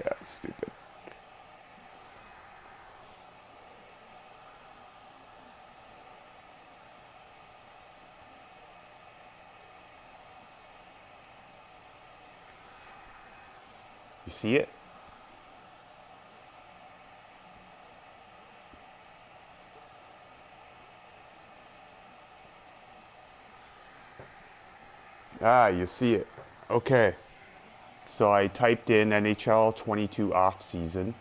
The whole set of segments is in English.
Yeah, stupid. You see it? Ah, you see it. Okay. So I typed in NHL 22 off season.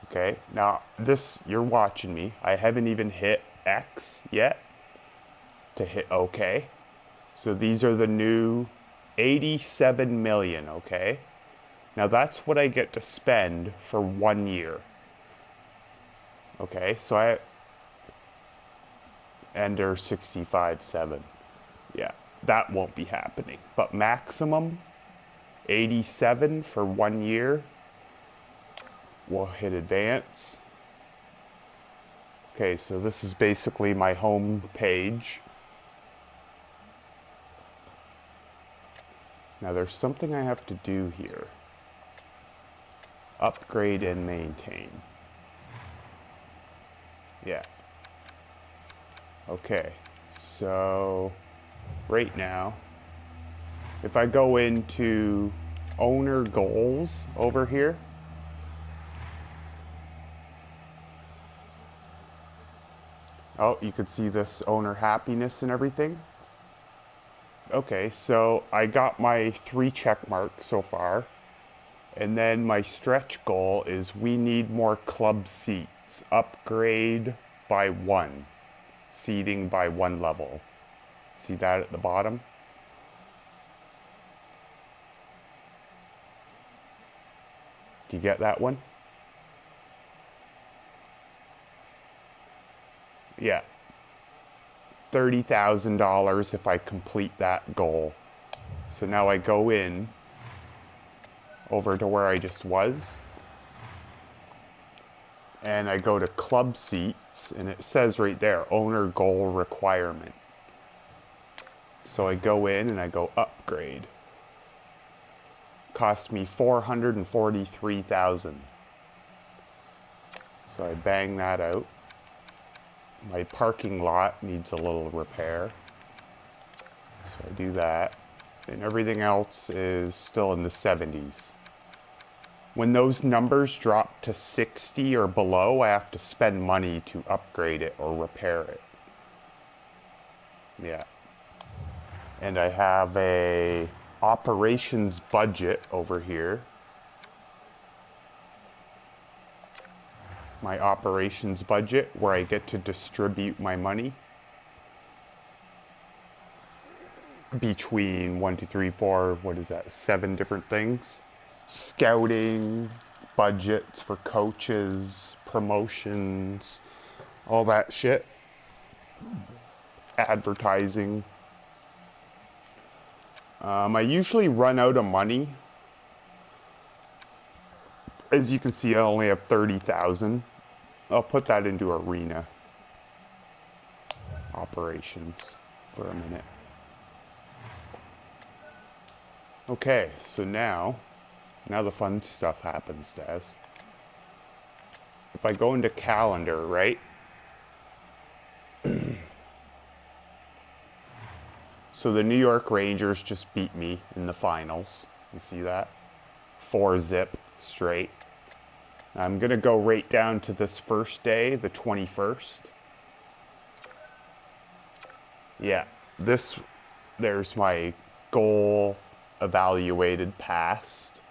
Okay. Now, this, you're watching me. I haven't even hit X yet to hit OK. So these are the new 87 million, okay? Now that's what I get to spend for 1 year. Okay, so I enter 65.7. Yeah, that won't be happening. But maximum 87 for 1 year. We'll hit advance. Okay, so this is basically my home page. Now there's something I have to do here. Upgrade and maintain. Yeah. Okay, so right now, if I go into owner goals over here, oh, you could see this owner happiness and everything. Okay, so I got my 3 check marks so far. And then my stretch goal is we need more club seats. Upgrade by 1. Seating by 1 level. See that at the bottom? Do you get that one? Yeah. $30,000 if I complete that goal. So now I go in over to where I just was, and I go to club seats, and it says right there, owner goal requirement. So I go in and I go upgrade. Cost me 443,000. So I bang that out. My parking lot needs a little repair. So I do that. And everything else is still in the 70s. When those numbers drop to 60 or below, I have to spend money to upgrade it or repair it. Yeah. And I have a operations budget over here. My operations budget where I get to distribute my money between 1, 2, 3, 4, what is that, 7 different things. Scouting, budgets for coaches, promotions, all that shit. Advertising. I usually run out of money. As you can see, I only have 30,000. I'll put that into arena operations for a minute. Okay, so now the fun stuff happens, Daz. If I go into calendar, right? So the New York Rangers just beat me in the finals. You see that? 4-zip straight. I'm going to go right down to this first day, the 21st. Yeah, there's my goal evaluated past.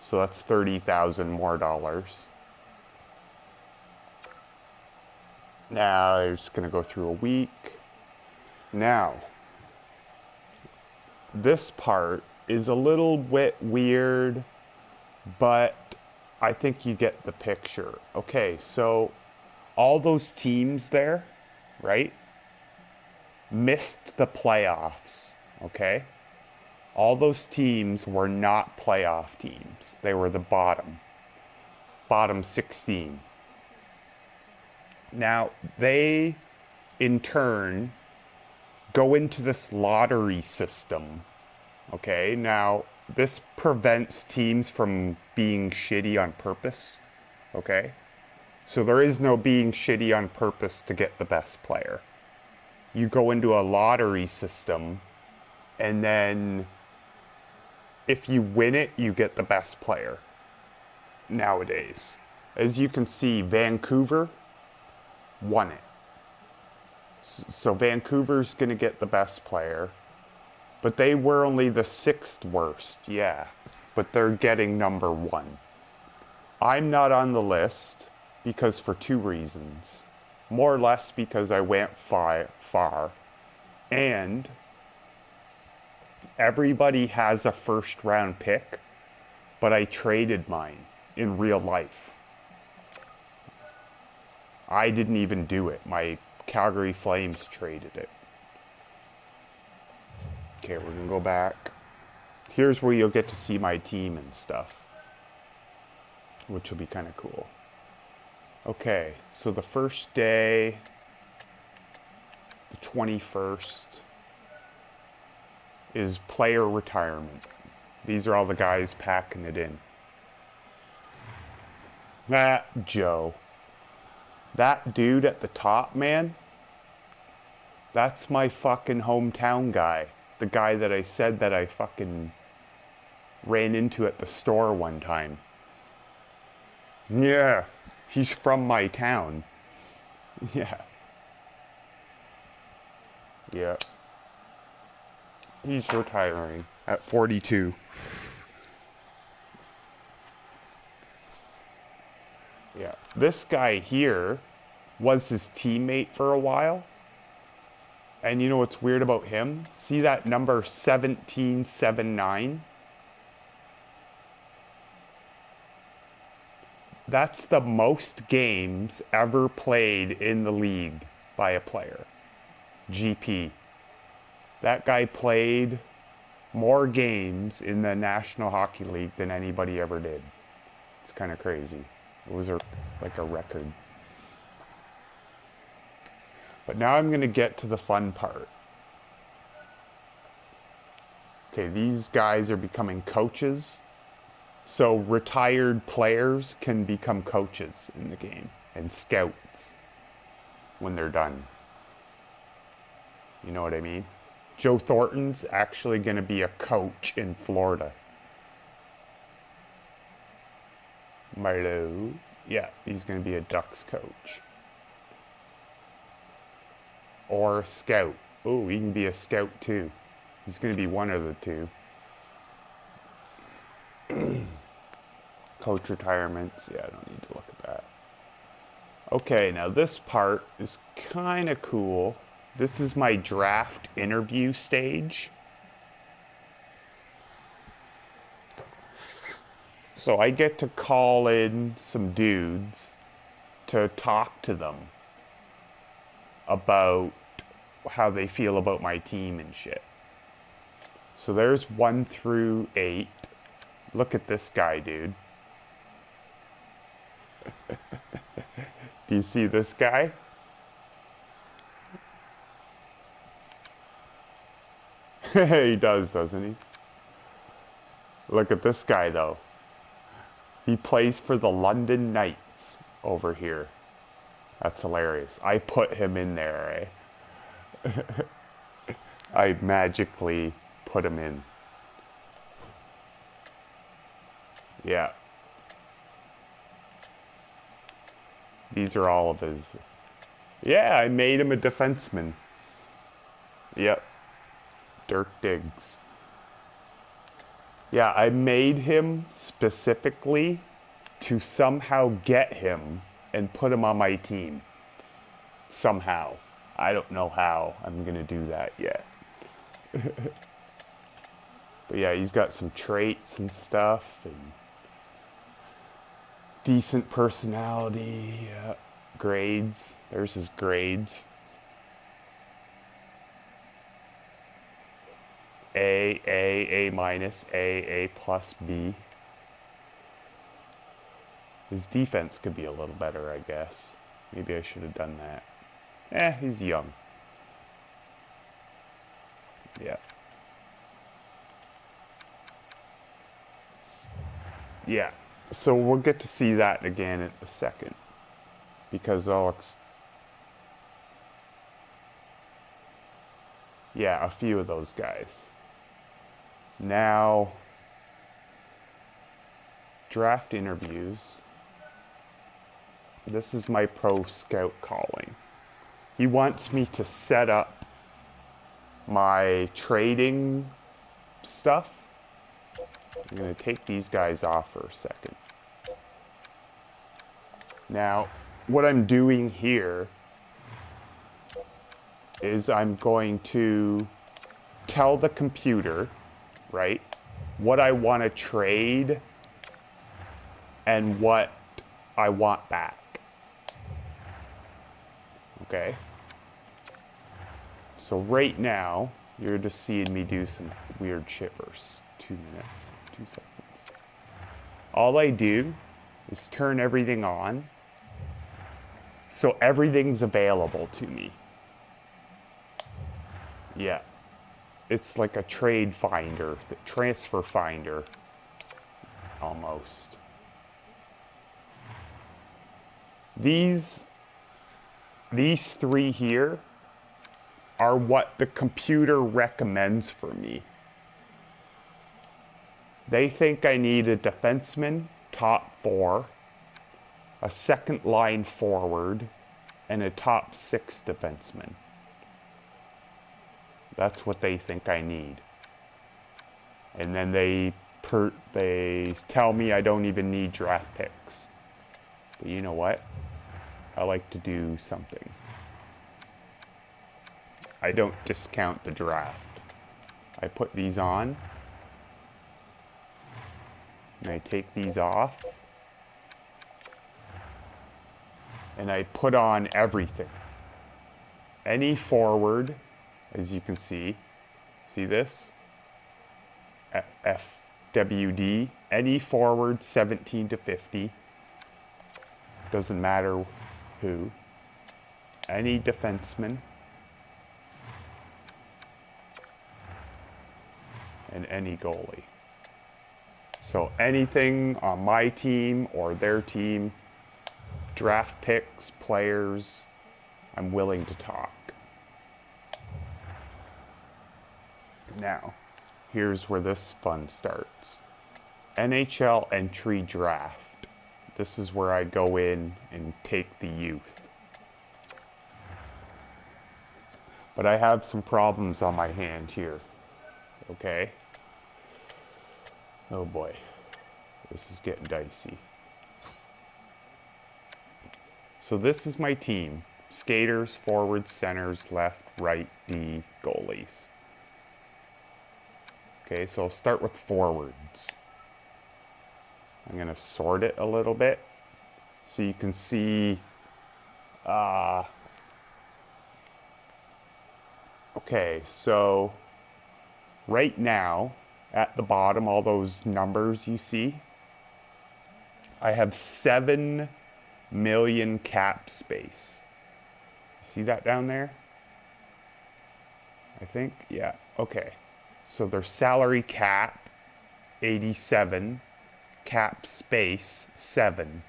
So that's 30,000 more dollars. Now I'm just going to go through a week. Now, this part is a little bit weird, but I think you get the picture. Okay, so all those teams there, right, missed the playoffs, okay? All those teams were not playoff teams. They were the bottom 16. Now, they, in turn, go into this lottery system Okay, now this prevents teams from being shitty on purpose. Okay? So there is no being shitty on purpose to get the best player. You go into a lottery system, and then if you win it, you get the best player nowadays. As you can see, Vancouver won it. So Vancouver's going to get the best player. But they were only the 6th worst, yeah. But they're getting number 1. I'm not on the list because for 2 reasons. More or less because I went far. And everybody has a first round pick, but I traded mine in real life. I didn't even do it. My Calgary Flames traded it. Okay, we're gonna go back. Here's where you'll get to see my team and stuff, which will be kind of cool. Okay, so the first day, the 21st, is player retirement. These are all the guys packing it in. That Joe. That dude at the top, man, that's my fucking hometown guy. The guy that I said that I fucking ran into at the store one time. Yeah, he's from my town. Yeah. Yeah. He's retiring at 42. Yeah. This guy here was his teammate for a while. And you know what's weird about him? See that number 1779? That's the most games ever played in the league by a player. GP. That guy played more games in the National Hockey League than anybody ever did. It's kind of crazy. It was like a record. But now I'm going to get to the fun part. Okay, these guys are becoming coaches. So retired players can become coaches in the game and scouts when they're done. You know what I mean? Joe Thornton's actually going to be a coach in Florida. Marlo. Yeah, he's going to be a Ducks coach. Or a scout. Oh, he can be a scout too. He's going to be one of the two. Coach retirements. Yeah, I don't need to look at that. Okay, now this part is kind of cool. This is my draft interview stage. So I get to call in some dudes to talk to them about how they feel about my team and shit. So there's 1 through 8. Look at this guy, dude. Do you see this guy? He does, doesn't he? Look at this guy, though. He plays for the London Knights over here. That's hilarious. I put him in there, eh? I magically put him in. Yeah. These are all of his. Yeah, I made him a defenseman. Yep. Dirk Diggs. Yeah, I made him specifically to somehow get him and put him on my team. Somehow. I don't know how I'm going to do that yet. But yeah, he's got some traits and stuff and decent personality. Yeah. Grades. There's his grades. A minus, A plus, B. His defense could be a little better, I guess. Maybe I should have done that. He's young. Yeah. Yeah. So we'll get to see that again in a second. Because yeah, a few of those guys. Now, draft interviews. This is my pro scout calling. He wants me to set up my trading stuff. I'm going to take these guys off for a second. Now, what I'm doing here is I'm going to tell the computer, right, what I want to trade and what I want back. Okay? So right now, you're just seeing me do some weird shit for 2 minutes, 2 seconds. All I do is turn everything on, so everything's available to me. Yeah. It's like a trade finder, the transfer finder, almost. These three here are what the computer recommends for me. They think I need a defenseman, top 4, a second line forward, and a top 6 defenseman. That's what they think I need. And then they tell me I don't even need draft picks. But you know what? I like to do something. I don't discount the draft. I put these on. And I take these off. And I put on everything. Any forward, as you can see this? FWD, any forward 17 to 50. Doesn't matter who. Any defenseman. And any goalie. So anything on my team or their team, draft picks, players, I'm willing to talk. Now, here's where this fun starts. NHL entry draft. This is where I go in and take the youth. But I have some problems on my hand here. Okay? Oh boy. This is getting dicey. So this is my team. Skaters, forwards, centers, left, right, D, goalies. Okay, so I'll start with forwards. I'm going to sort it a little bit so you can see. Okay, so right now at the bottom, all those numbers you see, I have 7 million cap space. See that down there? I think, yeah, okay. So their salary cap, 87. Cap space, 7.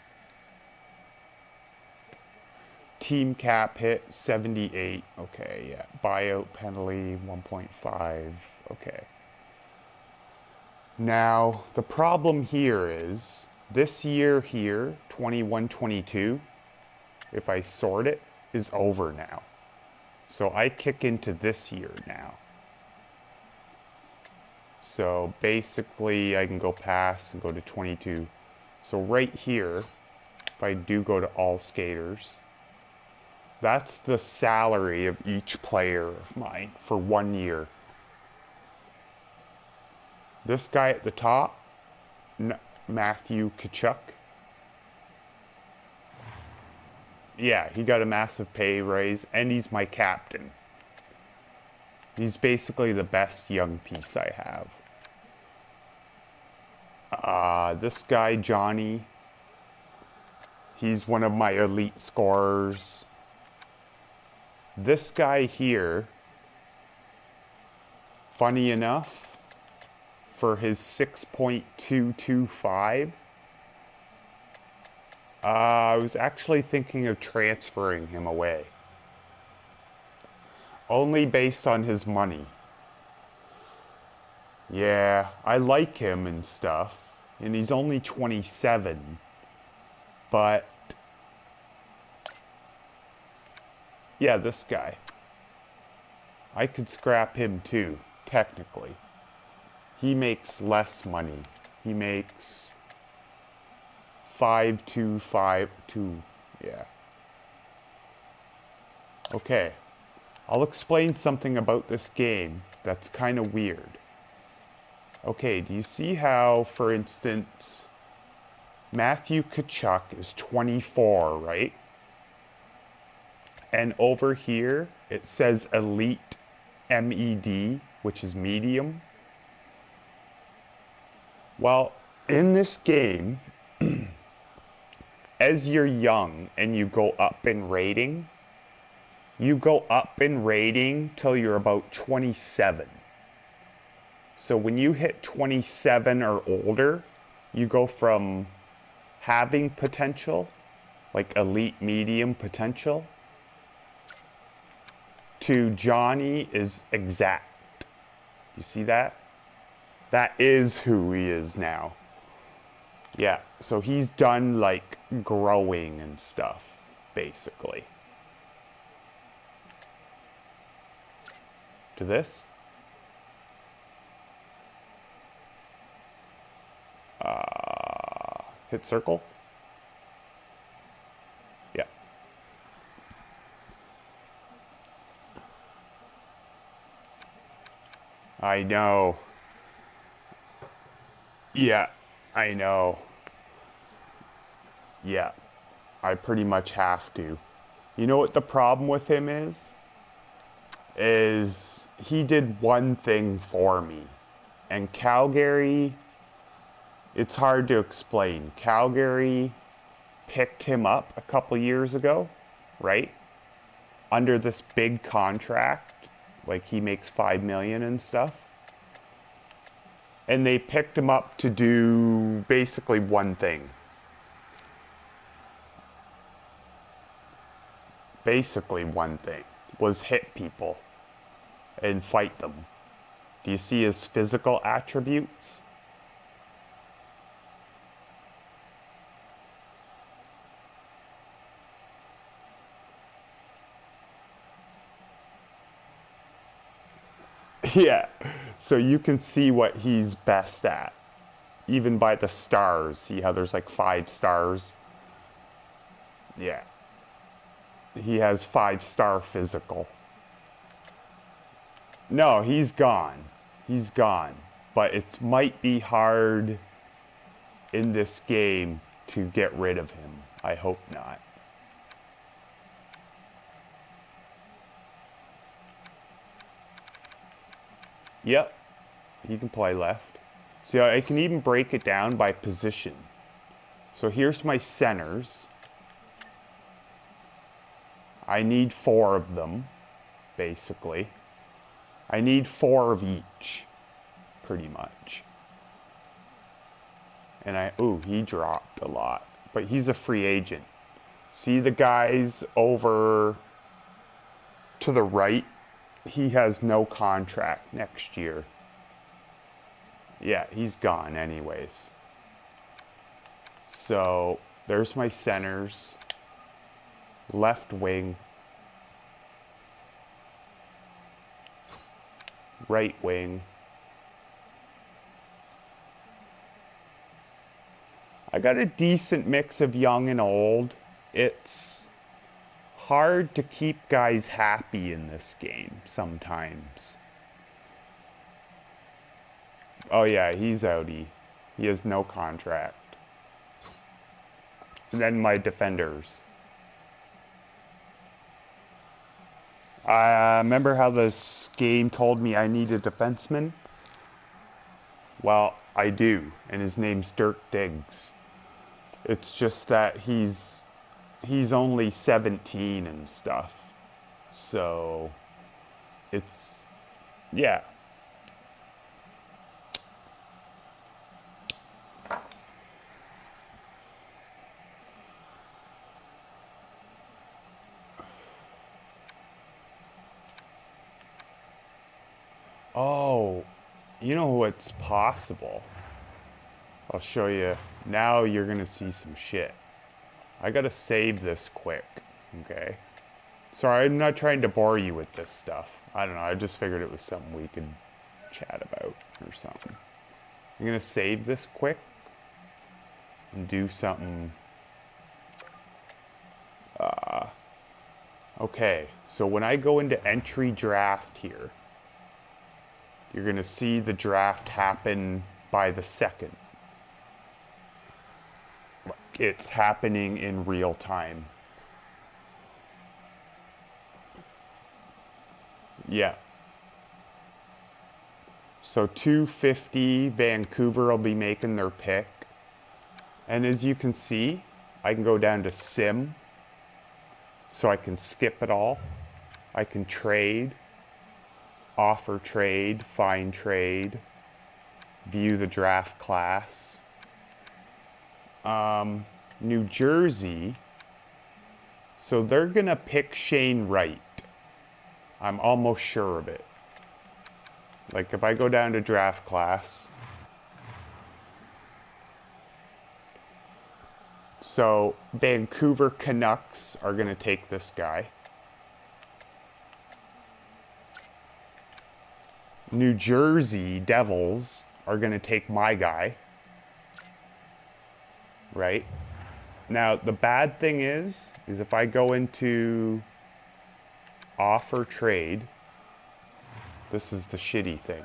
Team cap hit, 78. Okay, yeah. Buyout penalty, 1.5. Okay. Now, the problem here is, this year here, 21-22, if I sort it, is over now. So I kick into this year now. So basically I can go past and go to 22. So right here, if I do go to all skaters, that's the salary of each player of mine for 1 year. This guy at the top, Matthew Tkachuk. Yeah, he got a massive pay raise, and he's my captain. He's basically the best young piece I have. This guy, Johnny, he's one of my elite scorers. This guy here, funny enough, for his 6.225, I was actually thinking of transferring him away. Only based on his money. Yeah, I like him and stuff. And he's only 27. But, yeah, this guy. I could scrap him too, technically. He makes less money. He makes 5,252. Yeah. Okay. I'll explain something about this game that's kind of weird. Okay, do you see how, for instance, Matthew Tkachuk is 24, right? And over here, it says Elite MED, which is medium. Well, in this game, as you're young and you go up in rating, you go up in rating till you're about 27. So when you hit 27 or older, you go from having potential, like elite medium potential, to Johnny is exact. You see that? That is who he is now. Yeah, so he's done like growing and stuff, basically. To this? Hit circle? Yeah. I know. Yeah, I know. Yeah, I pretty much have to. You know what the problem with him is? Is he did one thing for me. And Calgary, it's hard to explain. Calgary picked him up a couple years ago, right? Under this big contract, like he makes 5 million and stuff. And they picked him up to do basically one thing. Basically one thing was hit people and fight them. Do you see his physical attributes? Yeah, so you can see what he's best at, even by the stars. See how there's like 5 stars? Yeah, he has 5-star physical. No, he's gone. He's gone. But it might be hard in this game to get rid of him. I hope not. Yep, he can play left. See, I can even break it down by position. So here's my centers. I need 4 of them, basically. I need 4 of each, pretty much. And ooh, he dropped a lot. But he's a free agent. See the guys over to the right? He has no contract next year. Yeah, he's gone anyways. So, there's my centers. Left wing. Right wing. I got a decent mix of young and old. It's hard to keep guys happy in this game sometimes. Oh yeah, he's outie. He has no contract. And then my defenders. Remember how this game told me I need a defenseman? Well, I do, and his name's Dirk Diggs. It's just that he's only 17 and stuff. So it's yeah. Oh, you know what's possible? I'll show you. Now you're gonna see some shit. I gotta save this quick, okay? Sorry, I'm not trying to bore you with this stuff. I don't know, I just figured it was something we could chat about or something. I'm gonna save this quick and do something. Okay, so when I go into entry draft here, you're gonna see the draft happen by the second. It's happening in real time. Yeah. So 250, Vancouver will be making their pick. And as you can see, I can go down to sim. So I can skip it all. I can trade, offer trade, find trade, view the draft class. New Jersey, so they're gonna pick Shane Wright. I'm almost sure of it. Like if I go down to draft class, so Vancouver Canucks are gonna take this guy. New Jersey Devils are gonna take my guy. Right? Now the bad thing is if I go into offer trade, this is the shitty thing.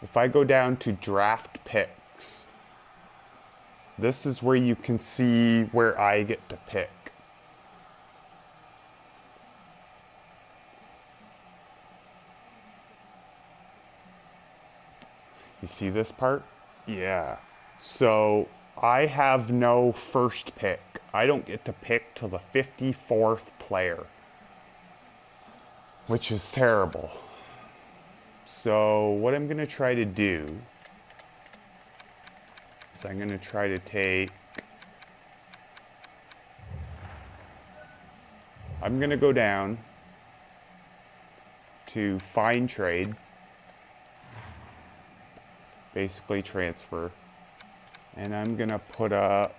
If I go down to draft picks, this is where you can see where I get to pick. You see this part? Yeah. So I have no first pick. I don't get to pick till the 54th player, which is terrible. So what I'm going to try to do is I'm going to try to take... I'm going to go down to find trade, basically transfer, and I'm going to put up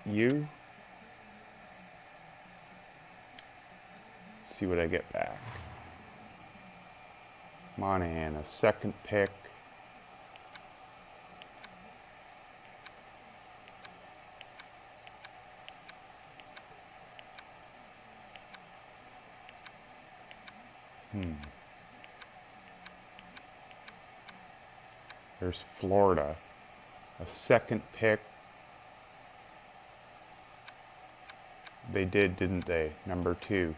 you. See what I get back. Monahan, a second pick. There's Florida, a second pick. They did, didn't they? Number 2.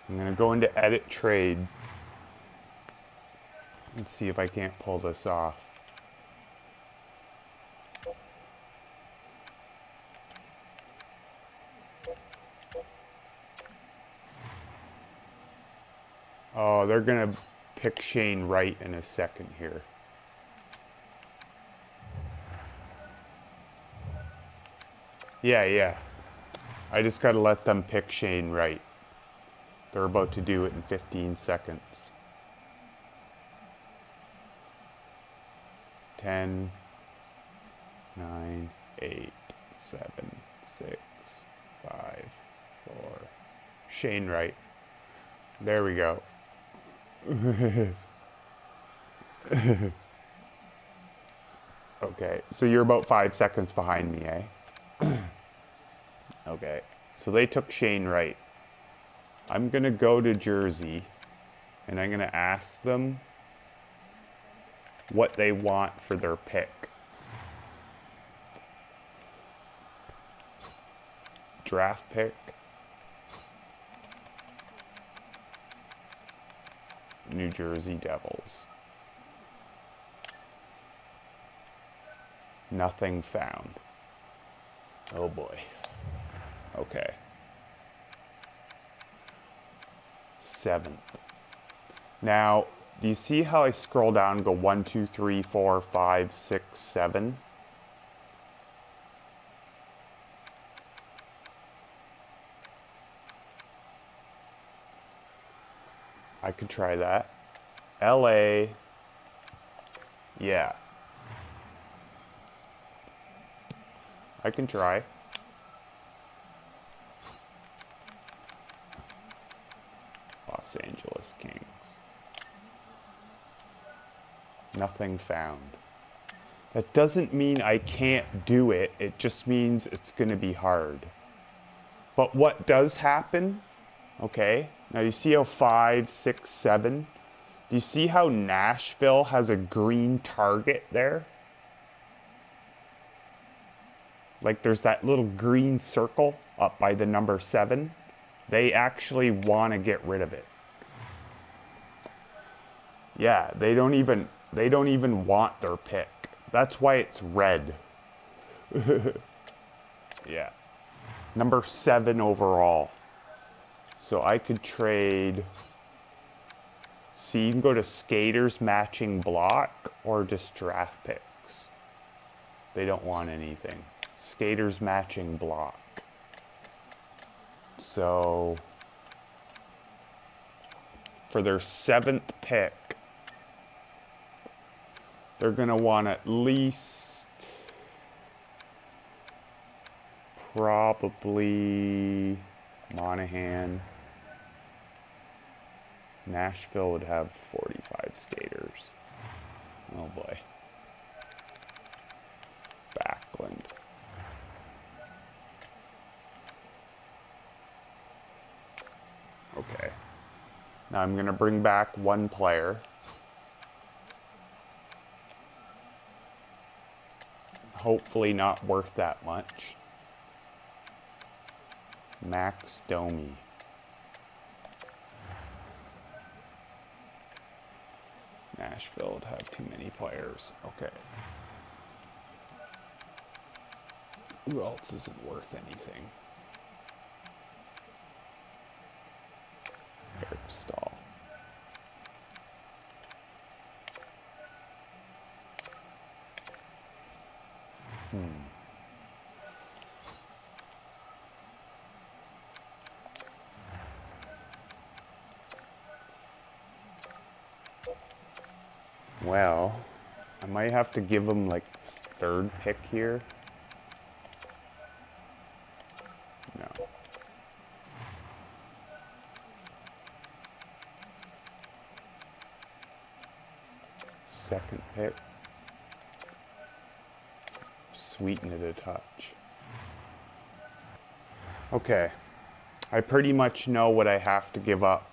I'm going to go into edit trade and see if I can't pull this off. Oh, they're going to pick Shane Wright in a second here. Yeah. I just got to let them pick Shane Wright. They're about to do it in 15 seconds. 10, 9, 8, 7, 6, 5, 4. Shane Wright. There we go. Okay, so you're about 5 seconds behind me, eh? Okay, so they took Shane Wright. I'm gonna go to Jersey and I'm gonna ask them what they want for their pick. Draft pick. New Jersey Devils. Nothing found. Oh boy. Okay. 7th. Now, do you see how I scroll down and go 1, 2, 3, 4, 5, 6, 7? I could try that. LA. Yeah. I can try. Los Angeles Kings. Nothing found. That doesn't mean I can't do it. It just means it's going to be hard. But what does happen, okay, now you see how 5, 6, 7, do you see how Nashville has a green target there? Like there's that little green circle up by the number 7. They actually want to get rid of it. Yeah, they don't even want their pick. That's why it's red. Yeah. Number 7 overall. So I could trade. See, you can go to skaters matching block or just draft picks. They don't want anything. Skaters matching block. So for their 7th pick, they're going to want at least probably Monahan. Nashville would have 45 skaters. Oh boy. Backlund. Okay. Now I'm going to bring back one player. Hopefully not worth that much. Max Domi. Nashville would have too many players. Okay. Who else isn't worth anything? Eric Stahl. Well, I might have to give him like 3rd pick here. No. Second pick. Sweeten it a touch. Okay. I pretty much know what I have to give up.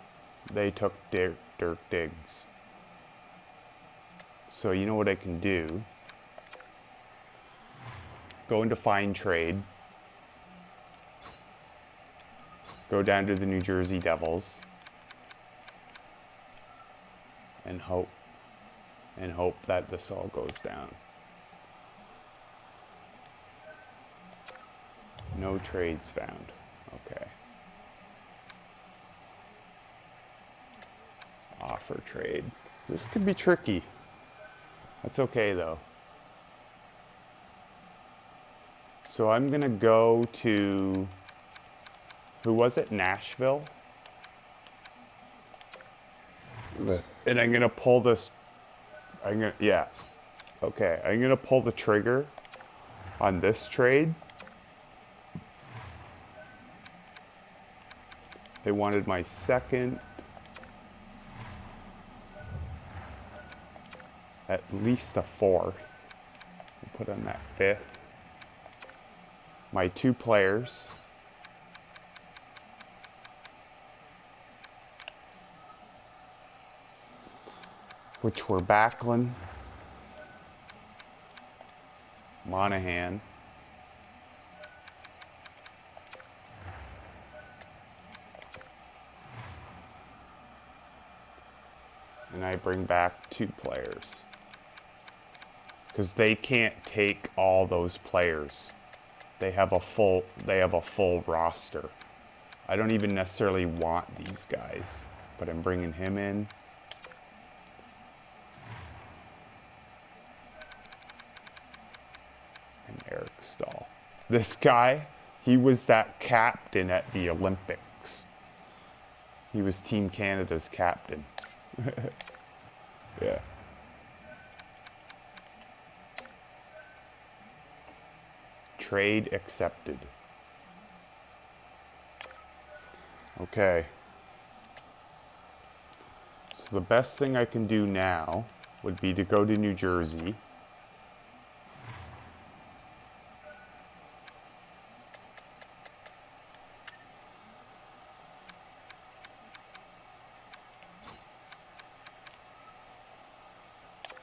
They took Dirk Diggs. So you know what I can do? Go into find trade. Go down to the New Jersey Devils. And hope that this all goes down. No trades found. Okay. Offer trade. This could be tricky. That's okay though. So I'm gonna go to, who was it? Nashville? And I'm gonna pull this, yeah. Okay, I'm gonna pull the trigger on this trade. They wanted my 2nd. At least a 4th. Put on that 5th. My 2 players. Which were Backlund, Monahan, and I bring back 2 players. Because they can't take all those players. They have a full roster. I don't even necessarily want these guys, but I'm bringing him in. This guy, he was that captain at the Olympics. He was Team Canada's captain. Yeah. Trade accepted. Okay. So the best thing I can do now would be to go to New Jersey.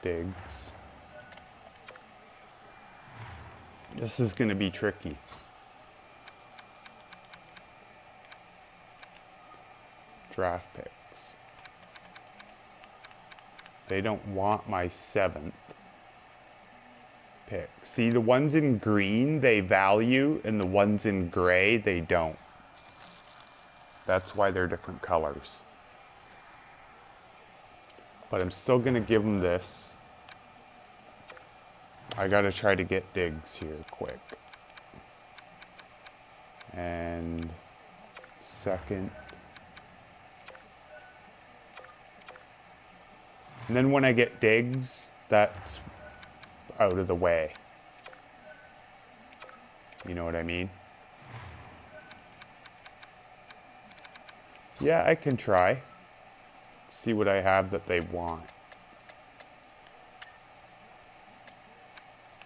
Diggs. This is going to be tricky. Draft picks. They don't want my 7th pick. See, the ones in green they value, and the ones in gray they don't. That's why they're different colors. But I'm still going to give them this. I got to try to get Diggs here quick. And second. And then when I get Diggs, that's out of the way. You know what I mean? Yeah, I can try. See what I have that they want.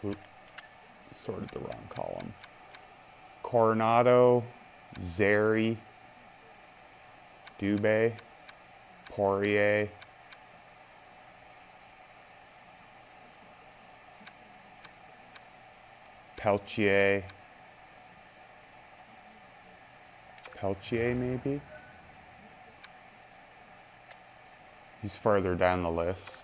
Oop, sorted the wrong column. Coronado, Zary, Dubé, Poirier, Peltier maybe? He's further down the list.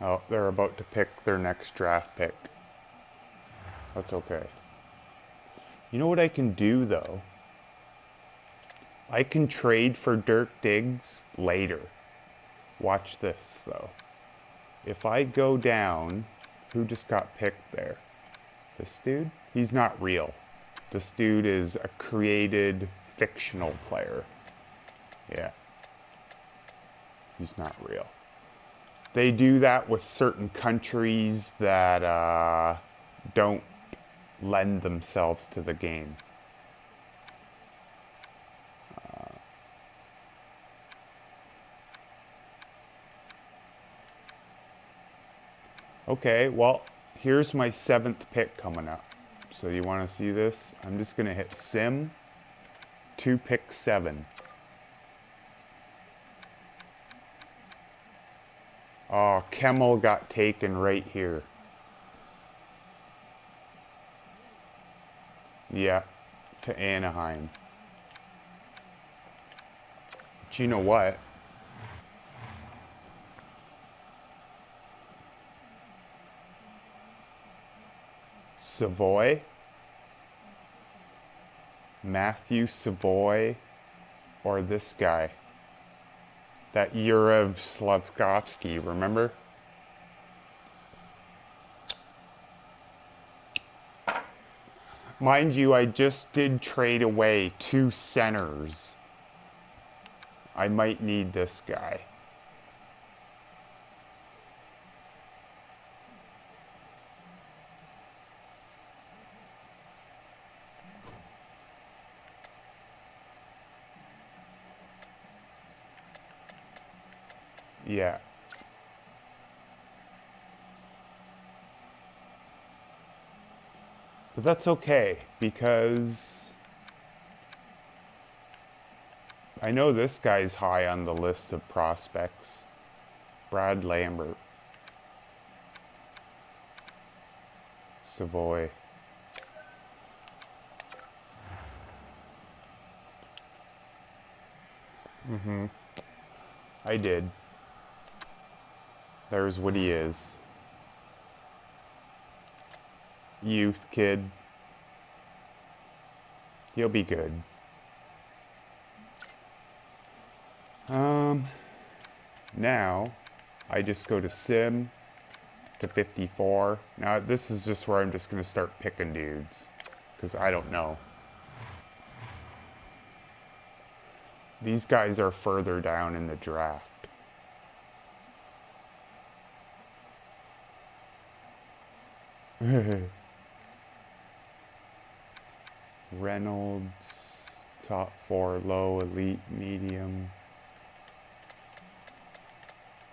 Oh, they're about to pick their next draft pick. That's okay. You know what I can do, though? I can trade for Dirk Diggs later. Watch this, though. If I go down, who just got picked there? This dude? He's not real. This dude is a created fictional player. Yeah. He's not real. They do that with certain countries that don't lend themselves to the game. Okay, well, here's my 7th pick coming up. So you want to see this? I'm just going to hit Sim, 2 pick 7. Oh, Kemmel got taken right here. Yeah, to Anaheim. But you know what? Savoy, Matthew Savoy, or this guy. That Yurev Slavkovsky, remember? Mind you, I just did trade away 2 centers. I might need this guy. Yeah. But that's okay, because I know this guy's high on the list of prospects. Brad Lambert. Savoy. I did. There's what he is. Youth kid. He'll be good. Now, I just go to sim to 54. Now, this is just where I'm just going to start picking dudes, because I don't know. These guys are further down in the draft. Reynolds, top 4, low, elite, medium.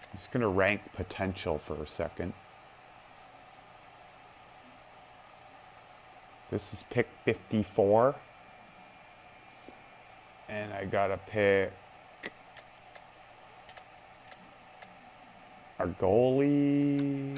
I'm just going to rank potential for a second. This is pick 54. And I gotta pick our goalie.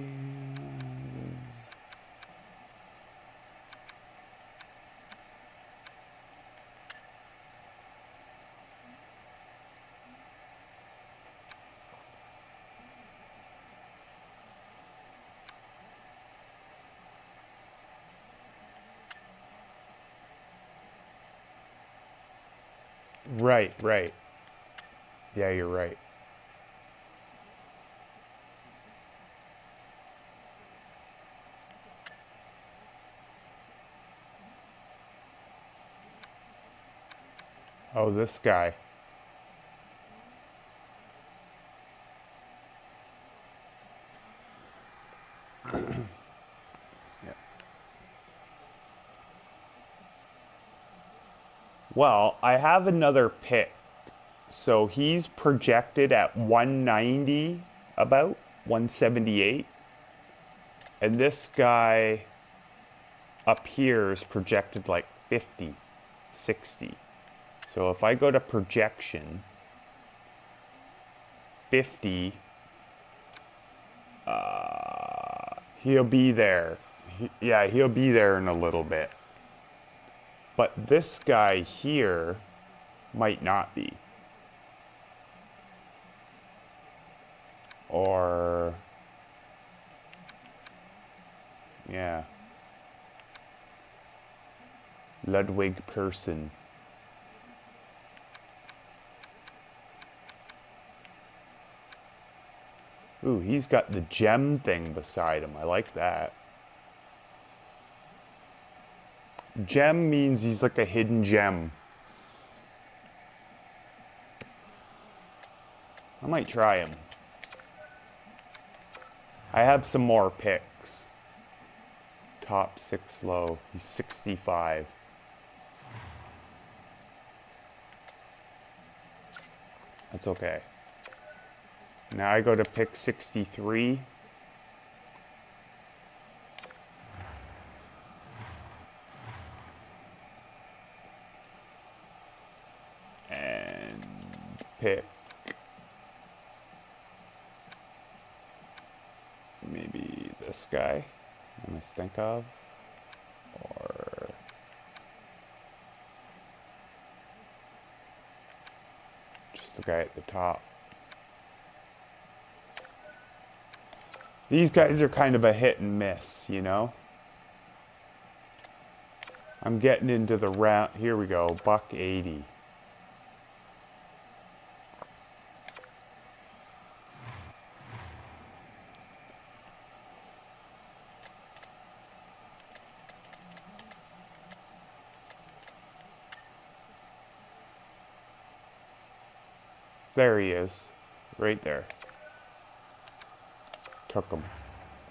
Right, right. Yeah, you're right. Oh, this guy. Yeah. Well, I have another pick. So he's projected at 190, about 178. And this guy up here is projected like 50, 60. So if I go to projection, 50, he'll be there. Yeah, he'll be there in a little bit. But this guy here might not be. Or, yeah. Ludwig Persson. Ooh, he's got the gem thing beside him. I like that. Gem means he's like a hidden gem. I might try him. I have some more picks. Top 6 low. He's 65. That's okay. Now I go to pick 63. And pick maybe this guy I'm gonna think of, or just the guy at the top. These guys are kind of a hit and miss, you know? I'm getting into the round. Here we go, $1.80. There he is, right there. Took him.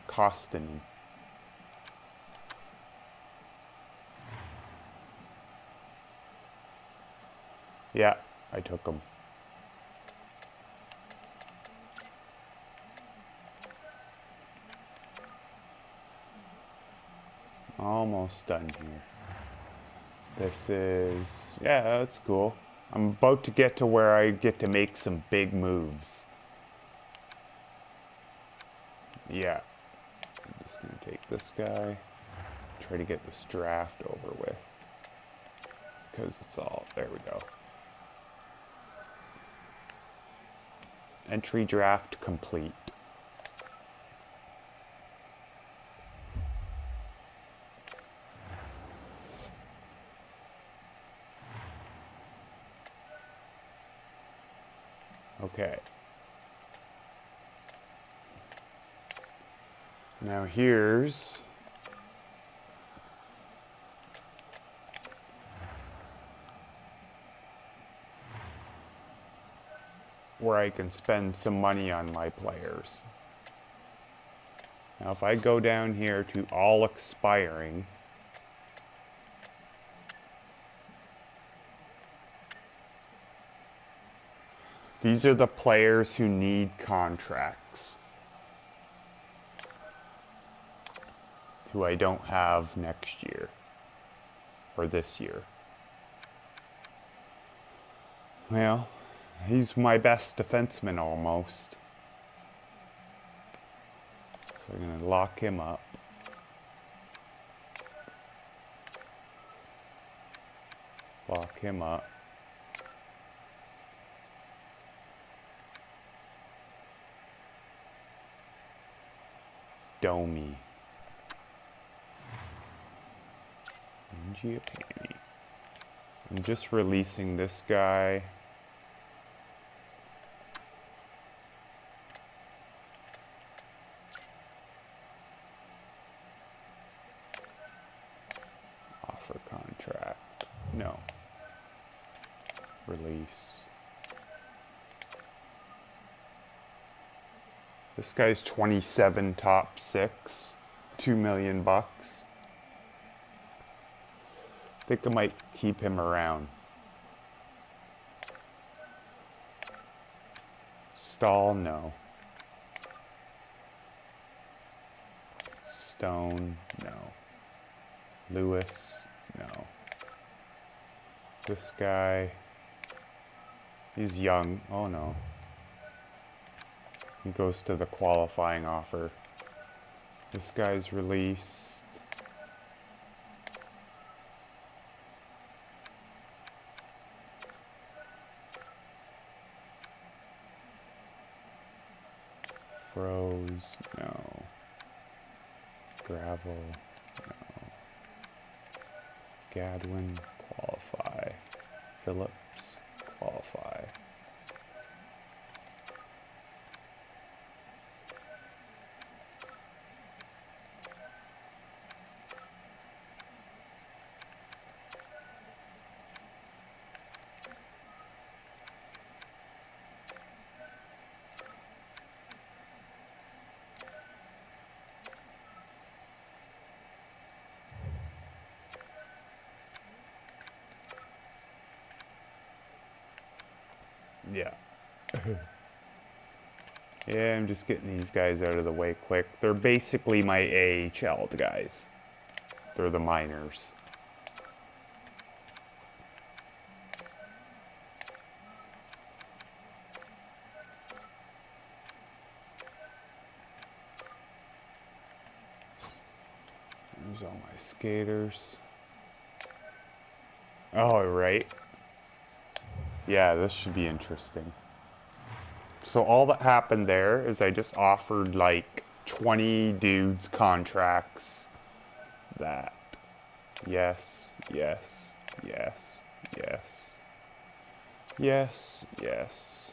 Costing. Yeah, I took him. Almost done here. This is, yeah, that's cool. I'm about to get to where I get to make some big moves. Yeah. I'm just gonna take this guy. Try to get this draft over with. Because it's all, there we go. Entry draft complete. Okay. Now here's where I can spend some money on my players. Now if I go down here to all expiring, these are the players who need contracts, who I don't have next year, or this year. Well, he's my best defenseman almost. So I'm going to lock him up. Lock him up. Domi. Giapani. I'm just releasing this guy. Offer contract. No. Release. This guy's 27 top 6. $2 million bucks. I think I might keep him around. Stahl, no. Stone, no. Lewis, no. This guy, he's young. Oh no. He goes to the qualifying offer. This guy's released. Froze, no. Gravel, no. Gadwin, qualify. Phillips, qualify. Yeah. Yeah, I'm just getting these guys out of the way quick. They're basically my AHL guys. They're the minors. There's all my skaters. Oh, right. Yeah, this should be interesting. So all that happened there is I just offered like 20 dudes contracts that yes, yes, yes, yes, yes, yes.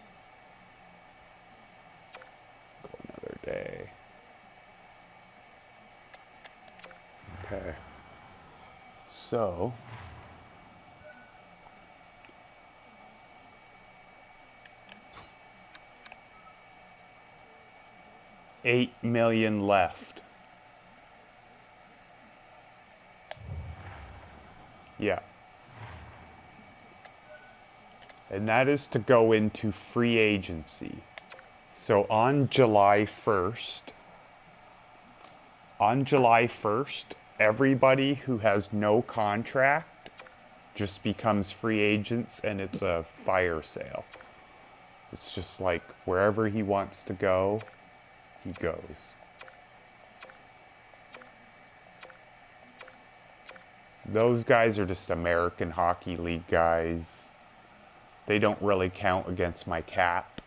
Go another day. Okay. So $8 million left. Yeah. And that is to go into free agency. So on July 1st, everybody who has no contract just becomes free agents and it's a fire sale. It's just like wherever he wants to go, he goes. Those guys are just American Hockey League guys. They don't really count against my cap.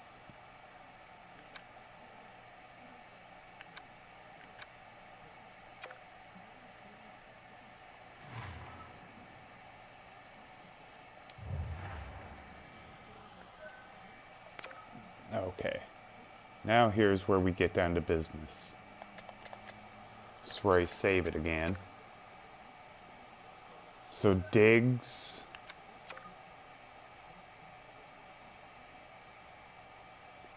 Okay. Now here's where we get down to business. That's where I save it again. So Diggs.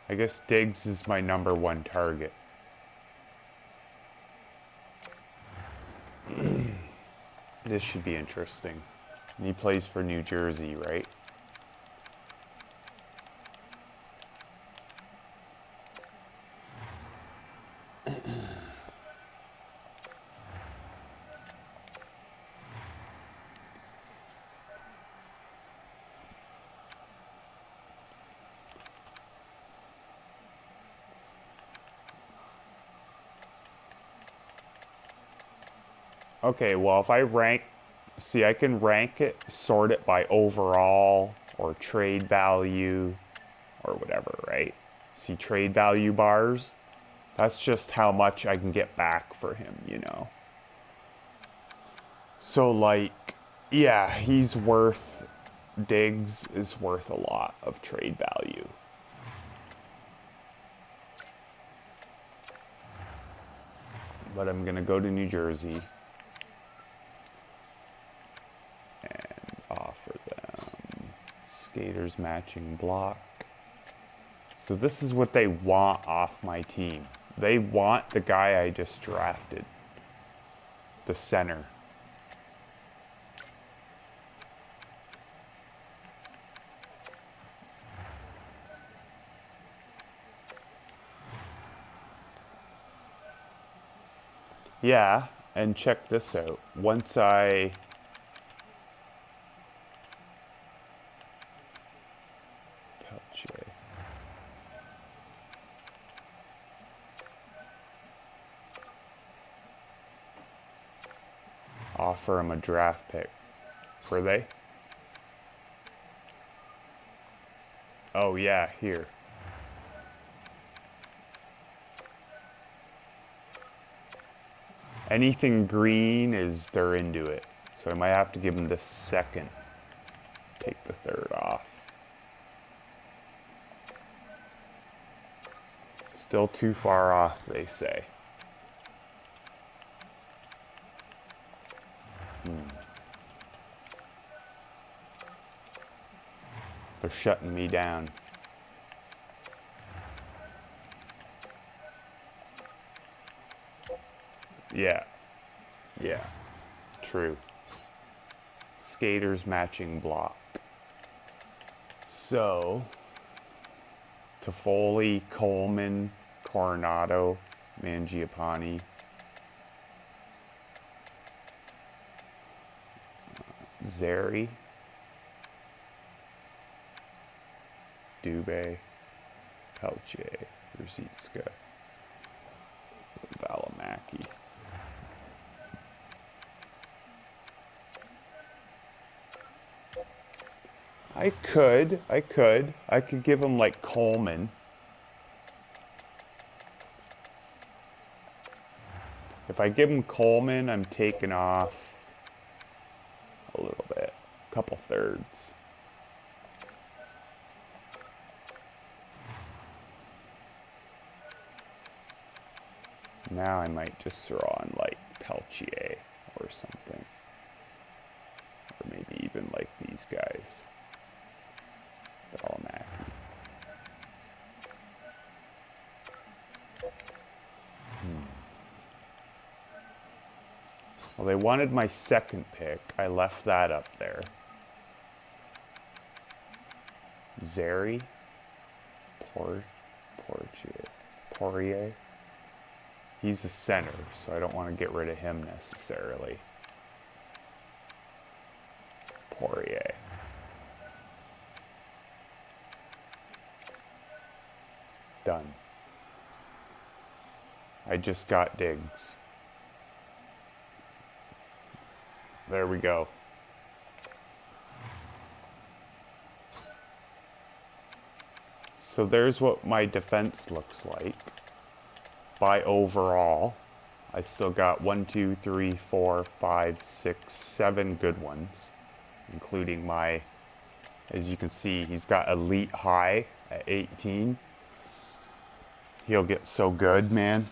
I guess Diggs is my #1 target. This should be interesting. And he plays for New Jersey, right? Okay, well, if I rank, see, I can rank it, sort it by overall or trade value or whatever, right? See, trade value bars, that's just how much I can get back for him, you know? So, like, yeah, Diggs is worth a lot of trade value. But I'm going to go to New Jersey and offer them skaters matching block. So this is what they want off my team. They want the guy I just drafted, the center. Yeah, and check this out. Once I Pelche. Offer him a draft pick. Were they? Oh yeah, here. Anything green is they're into it. So I might have to give them the second. Take the third off. Still too far off, they say. They're shutting me down. Yeah. Yeah. True. Skaters matching block. So, Toffoli, Coleman, Coronado, Mangiapane. Zary. Dubé. Pelche. Ruzicka. Valimaki. I could give him like Coleman. If I give him Coleman, I'm taking off a little bit, a couple thirds. Now I might just throw on like Pelche or something. Or maybe even like these guys. Valimaki. Well, they wanted my second pick. I left that up there. Zary. Poirier. He's a center, so I don't want to get rid of him necessarily. Poirier. Done. I just got Diggs. There we go. So there's what my defense looks like. By overall, I still got 1, 2, 3, 4, 5, 6, 7 good ones, including my, as you can see, he's got elite high at 18. He'll get so good, man.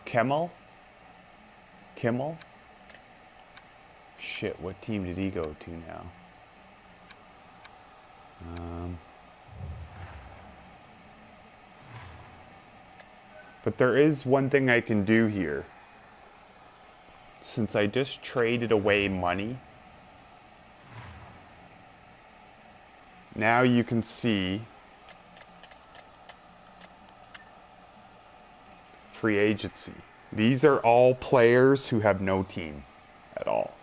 Kimmel? Kimmel? Shit, what team did he go to now? But there is one thing I can do here. Since I just traded away money, now you can see free agency. These are all players who have no team at all.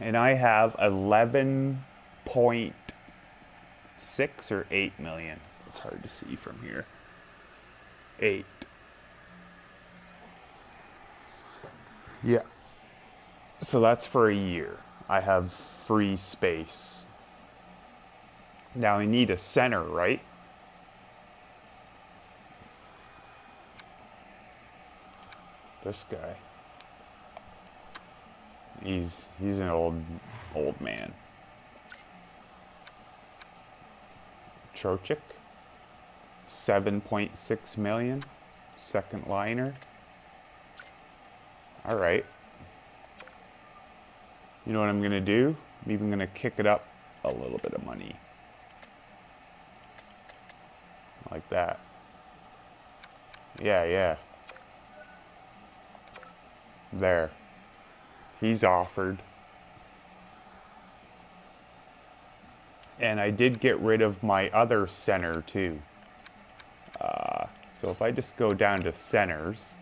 And I have 11.6 or 8 million. It's hard to see from here. 8. Yeah. So that's for a year. I have free space. Now I need a center, right? This guy. He's an old man. Trocheck. 7.6 million. Second liner. All right. You know what I'm gonna do? I'm even gonna kick it up a little bit of money. Like that. Yeah. There. He's offered. And I did get rid of my other center too. So if I just go down to centers.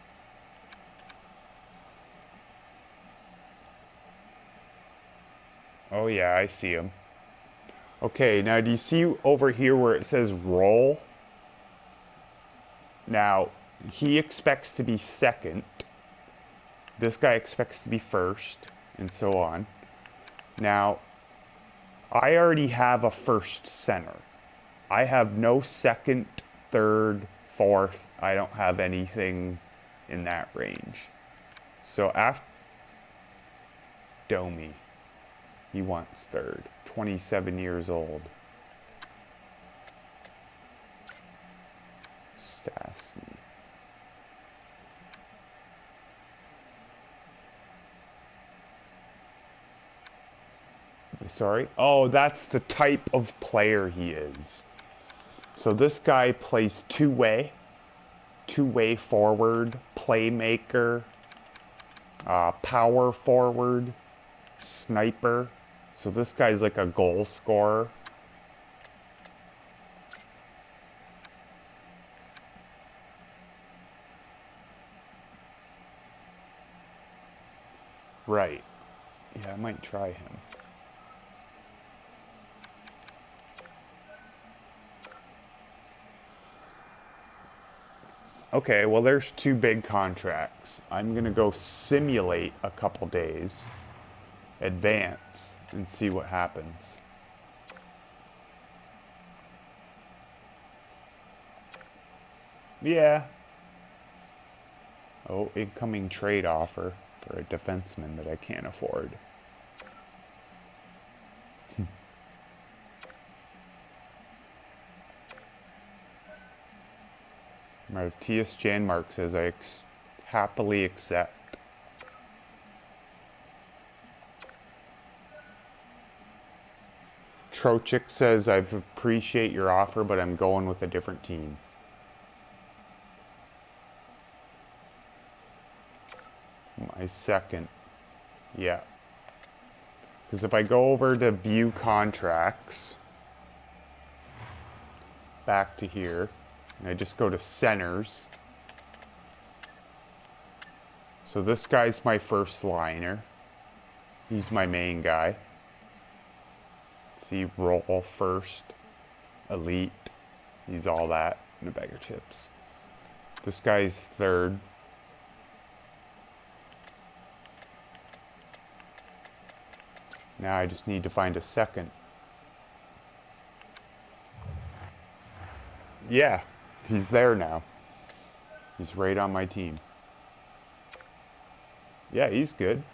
Oh yeah, I see him. Okay, now do you see over here where it says roll? Now, he expects to be second. This guy expects to be first, and so on. Now, I already have a first center. I have no second, third, fourth. I don't have anything in that range. So after Domi, he wants third. 27 years old. Stastny. Sorry? Oh, that's the type of player he is. So this guy plays two-way forward, playmaker, power forward, sniper. So this guy's like a goal scorer. Right. Yeah, I might try him. Okay, well there's two big contracts. I'm gonna go simulate a couple days, advance, and see what happens. Yeah. Oh, incoming trade offer for a defenseman that I can't afford. Matthias Janmark says I happily accept. Trocheck says I appreciate your offer, but I'm going with a different team. My second. Yeah. Because if I go over to view contracts, back to here, and I just go to centers. So this guy's my first liner. He's my main guy. See, roll first, elite. He's all that in a bag of chips. This guy's third. Now I just need to find a second. Yeah, he's there now. He's right on my team. Yeah, he's good.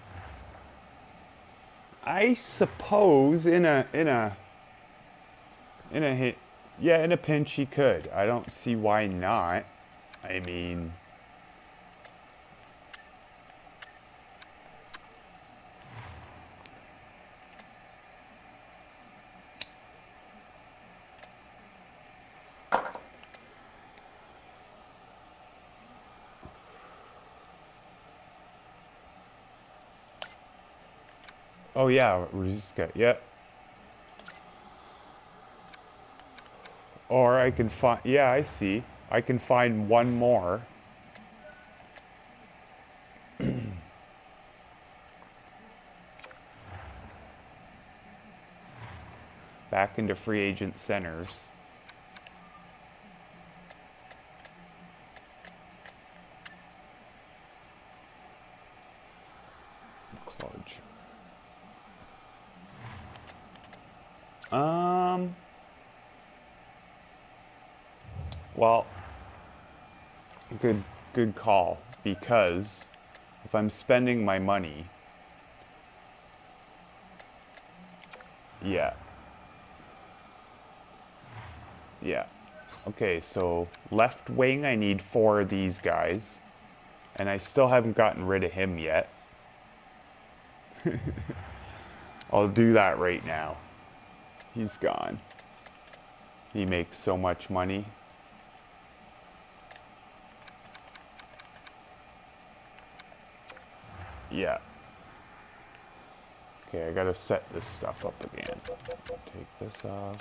I suppose in a pinch he could. I don't see why not. I mean, Oh yeah, Ruzicka. Yep. Or I can find. Yeah, I see. I can find one more. Back into free agent centers. Cludge. Um. Well, good, good call. Because if I'm spending my money, yeah, yeah. Okay, so left wing, I need 4 of these guys, and I still haven't gotten rid of him yet. I'll do that right now. He's gone. He makes so much money. Yeah. Okay, I gotta set this stuff up again. Take this off.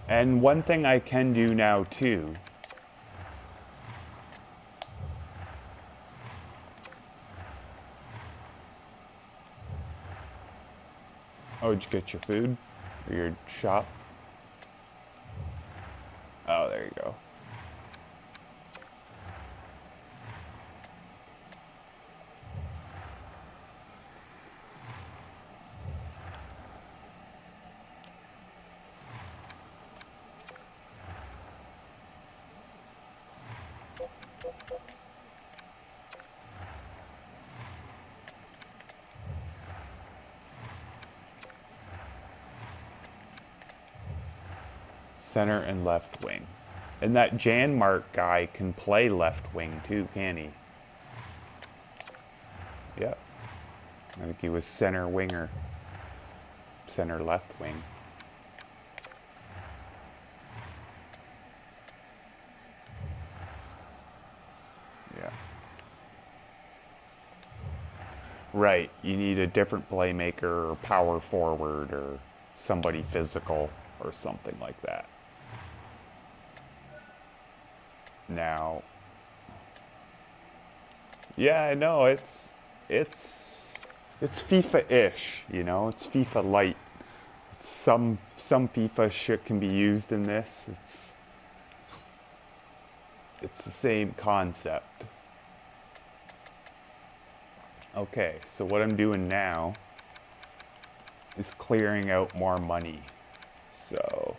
And one thing I can do now too. Oh, did you get your food? Or your shop? Oh, there you go. Center and left wing. And that Janmark guy can play left wing too, can he? Yep. I think he was center winger. Center left wing. Yeah. Right. You need a different playmaker or power forward or somebody physical or something like that. Now, yeah, I know it's FIFA-ish, you know. It's FIFA light. It's some FIFA shit can be used in this. It's the same concept. Okay, so what I'm doing now is clearing out more money. So,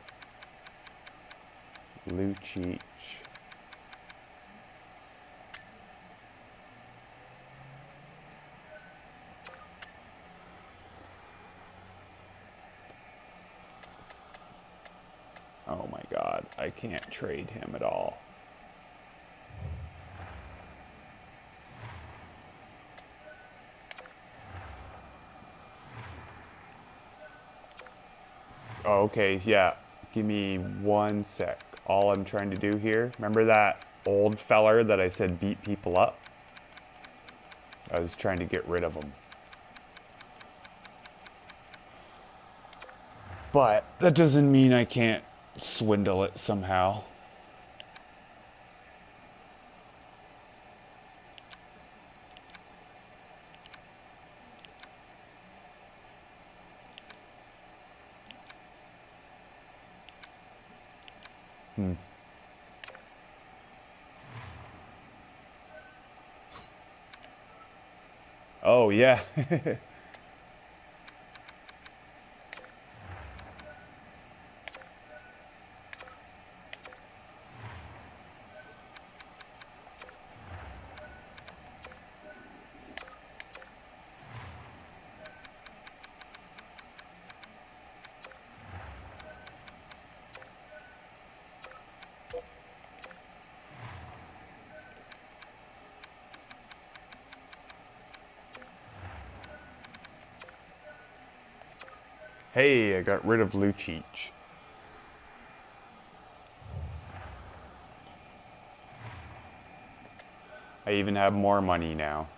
Lucic. Oh my god, I can't trade him at all. Oh, okay, yeah. Give me 1 sec. All I'm trying to do here, remember that old feller that I said beat people up? I was trying to get rid of him. But that doesn't mean I can't swindle it somehow. Hmm. Oh, yeah. Hey, I got rid of Lucic. I even have more money now.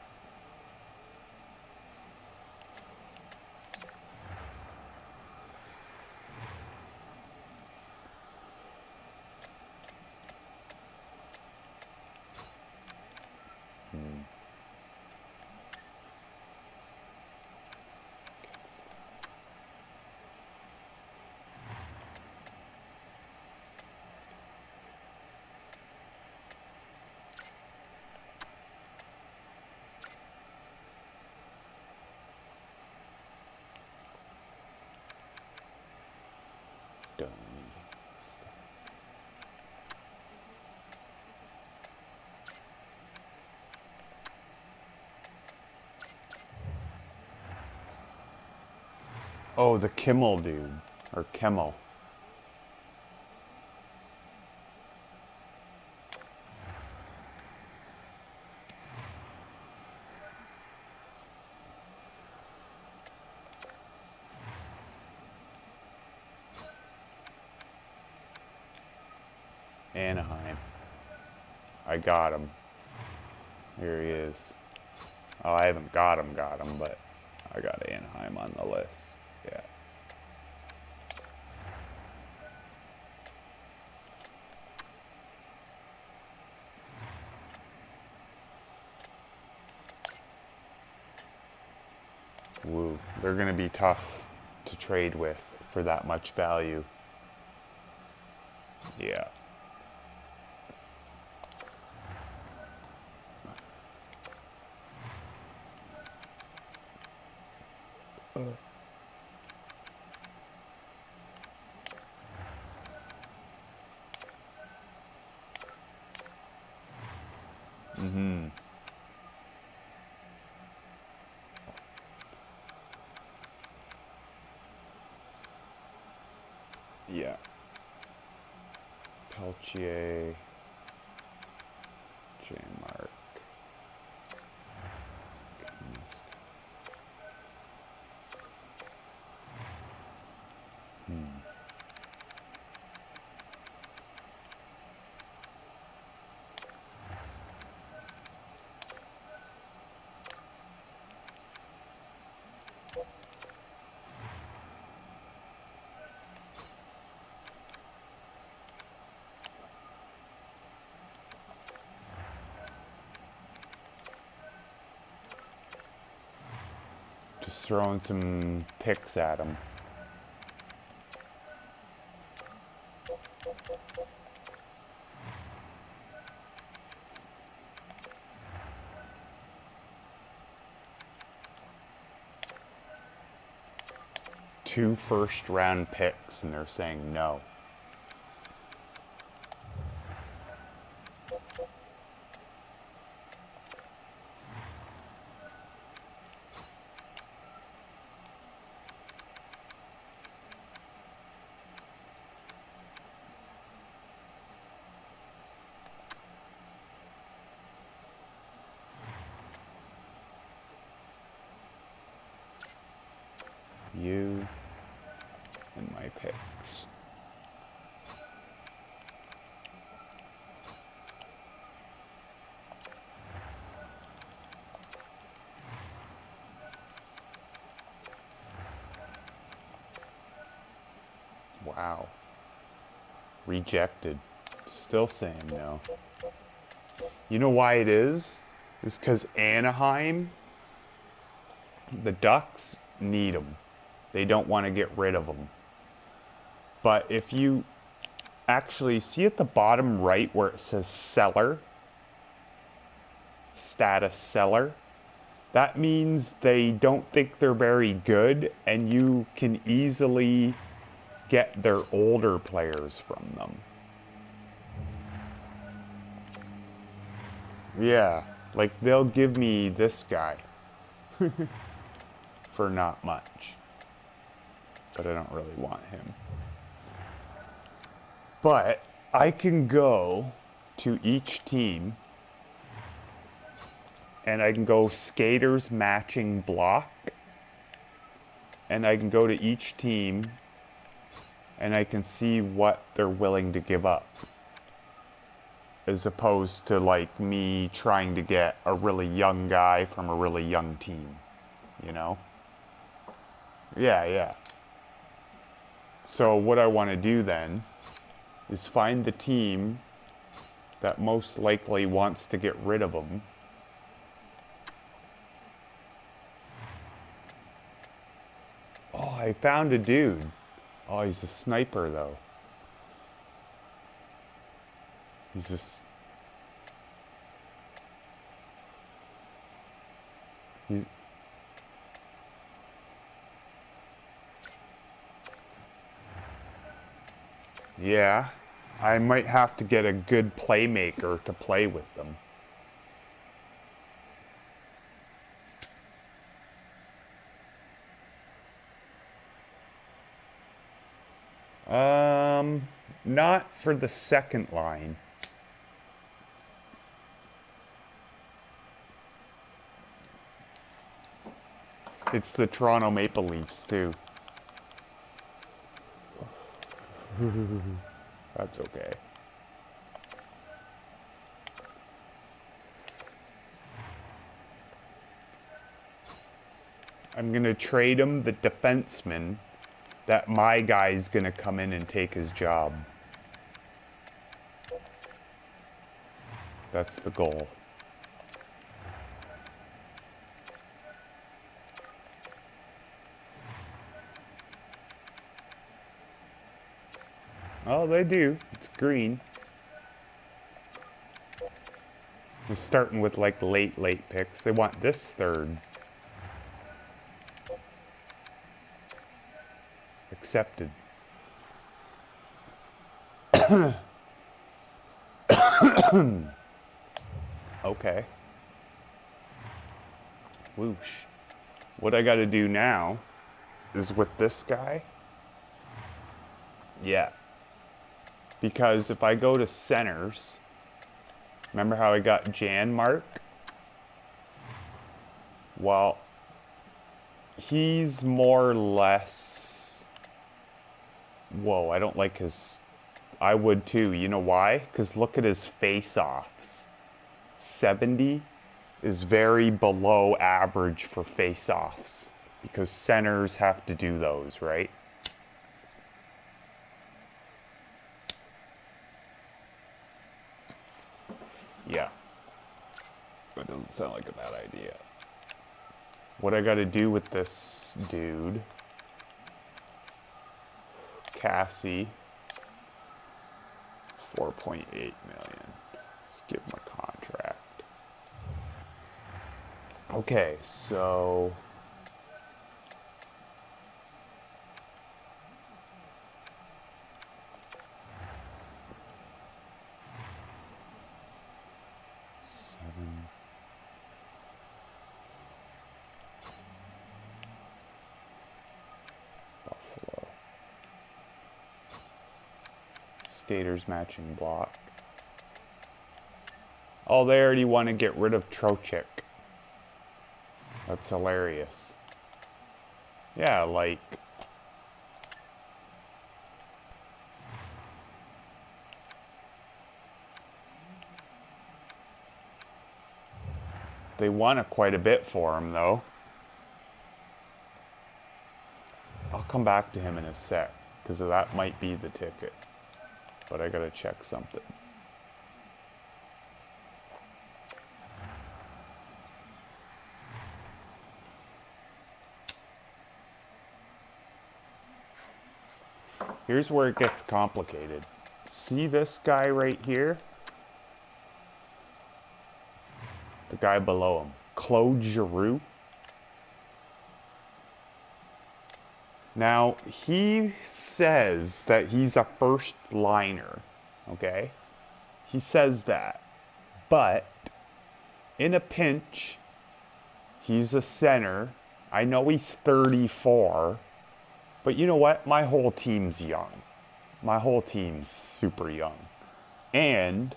Oh, the Kimmel dude. Or Kimmel. Anaheim. I got him. Here he is. Oh, I haven't got him, but I got Anaheim on the list. Yeah. Woo. They're going to be tough to trade with for that much value. Yeah. Mm-hmm. Yeah. Peltier. Janmark. Just throwing some picks at him. Two first-round picks, and they're saying no. You and my picks. Wow. Rejected. Still saying no. You know why it is? It's because Anaheim, the Ducks, need them. They don't want to get rid of them. But if you actually see at the bottom right where it says seller, status seller, that means they don't think they're very good, and you can easily get their older players from them. Yeah, like they'll give me this guy for not much, but I don't really want him. But I can go to each team and I can go skaters matching block, and I can go to each team and I can see what they're willing to give up as opposed to like me trying to get a really young guy from a really young team, you know? Yeah, yeah. So what I want to do then is find the team that most likely wants to get rid of him. Oh, I found a dude. Oh, he's a sniper though. He's just... He's... Yeah, I might have to get a good playmaker to play with them. Not for the second line. It's the Toronto Maple Leafs too. That's okay. I'm gonna trade him the defenseman that my guy's gonna come in and take his job. That's the goal. Oh, they do. It's green. We're starting with like late picks. They want this third. Accepted. Okay. Whoosh. What I gotta do now is with this guy. Yeah. Because if I go to centers, remember how I got Janmark? Well, he's more or less... Whoa, I don't like his... I would too. You know why? Because look at his face-offs. 70 is very below average for face-offs. Because centers have to do those, right? Yeah. That doesn't sound like a bad idea. What I gotta do with this dude... Cassie... 4.8 million. Let's give him a contract. Okay, so... Buffalo. Skaters matching block. Oh, they already want to get rid of Trocheck. That's hilarious. Yeah, like... They want quite a bit for him, though. I'll come back to him in a sec, because that might be the ticket. But I gotta check something. Here's where it gets complicated. See this guy right here? The guy below him. Claude Giroux. Now, he says that he's a first liner, okay? He says that. But, in a pinch, he's a center. I know he's 34. But you know what? My whole team's young. My whole team's super young. And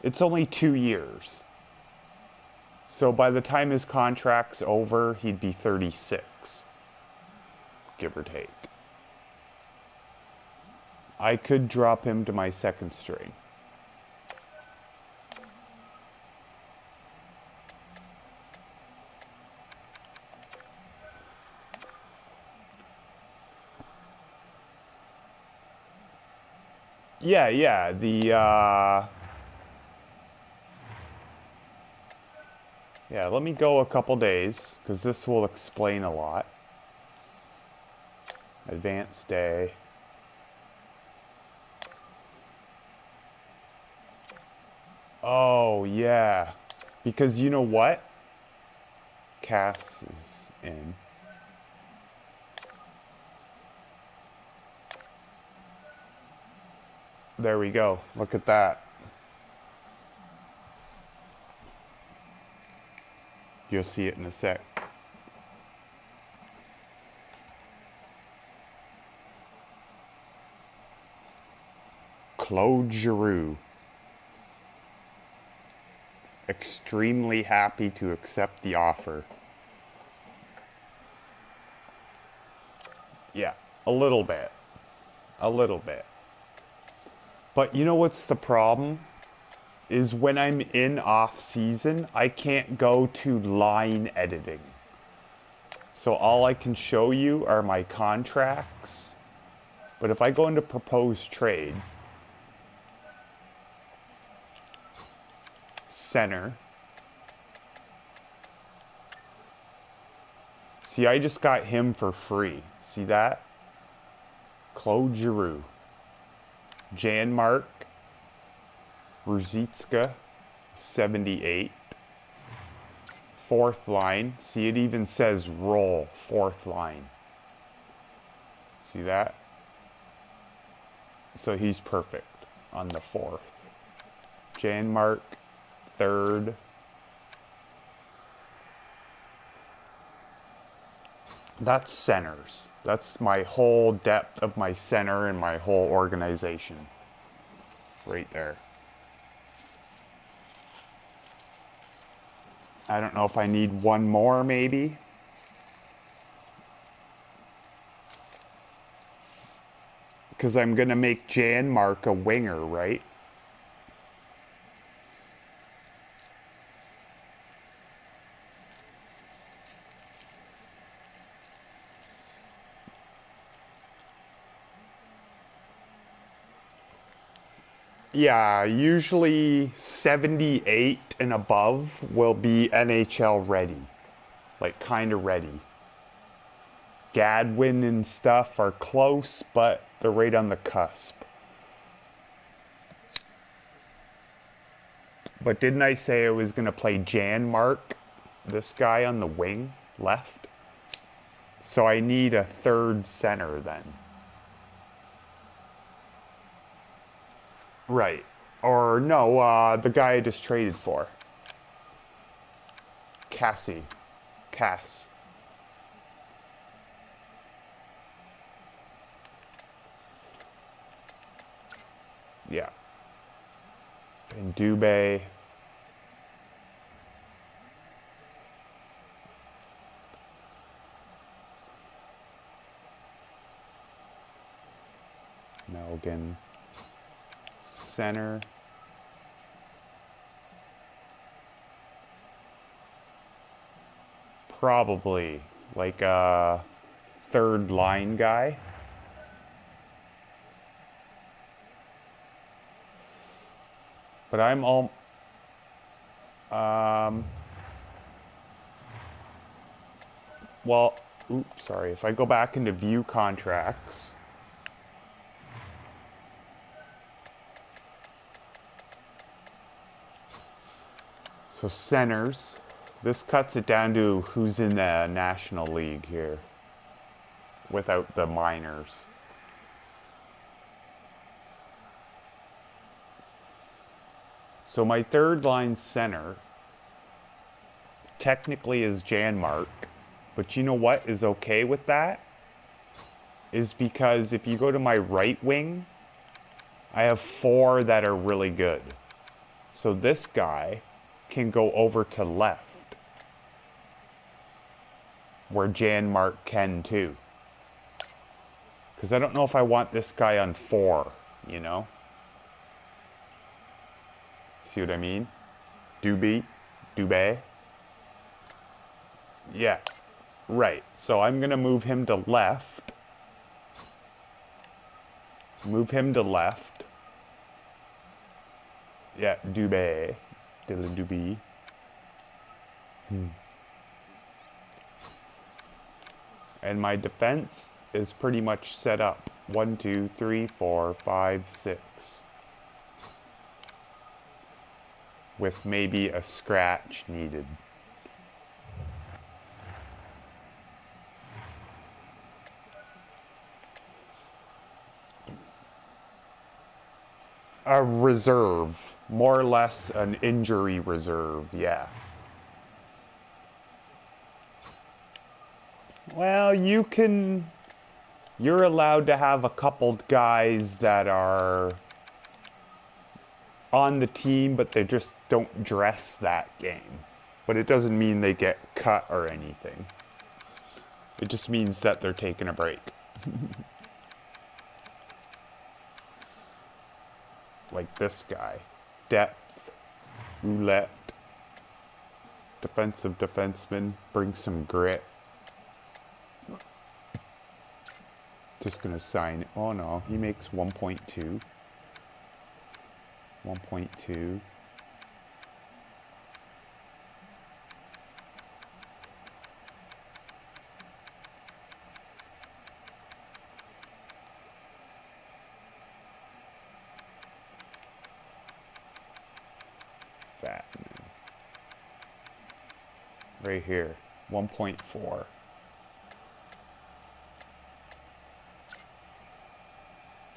it's only 2 years. So by the time his contract's over, he'd be 36. Give or take. I could drop him to my second string. Yeah, yeah, let me go a couple days, because this will explain a lot. Advanced day. Oh, yeah. Because you know what? Cass is in. There we go. Look at that. You'll see it in a sec. Claude Giroux. Extremely happy to accept the offer. Yeah, a little bit. A little bit. But you know what's the problem? Is when I'm in off season, I can't go to line editing. So all I can show you are my contracts. But if I go into proposed trade, center. See, I just got him for free. See that? Claude Giroux. Janmark. Ruzicka. 78. Fourth line. See, it even says roll. Fourth line. See that? So he's perfect on the fourth. Janmark. Third. That's centers. That's my whole depth of my center and my whole organization. Right there. I don't know if I need one more, maybe. Because I'm going to make Janmark a winger, right? Yeah, usually 78 and above will be NHL ready. Like, kind of ready. Gadwin and stuff are close, but they're right on the cusp. But didn't I say I was going to play Janmark, this guy on the wing, left? So I need a third center then. Right. Or no, the guy I just traded for. Cassie. Cass. Yeah. And Dubé. Melgan. Center. Probably like a third line guy. But I'm all well, oops, sorry. If I go back into view contracts, so centers, this cuts it down to who's in the National League here without the minors. So my third line center technically is Janmark, but you know what is okay with that? Is because if you go to my right wing, I have 4 that are really good. So this guy can go over to left, where Janmark can too. Because I don't know if I want this guy on 4, you know? See what I mean? Dubé. Yeah, right. So I'm going to move him to left. Move him to left. Yeah, Dubé. Dylan Dubé. And my defense is pretty much set up. 1, 2, 3, 4, 5, 6. With maybe a scratch needed. A reserve. More or less an injury reserve, yeah. Well, you're allowed to have a couple guys that are on the team, but they just don't dress that game. But it doesn't mean they get cut or anything. It just means that they're taking a break. Like this guy. Depth, roulette, defensive defenseman, bring some grit. Just gonna sign. Oh no, he makes 1.2. 1.2. Fatman. Right here, 1.4.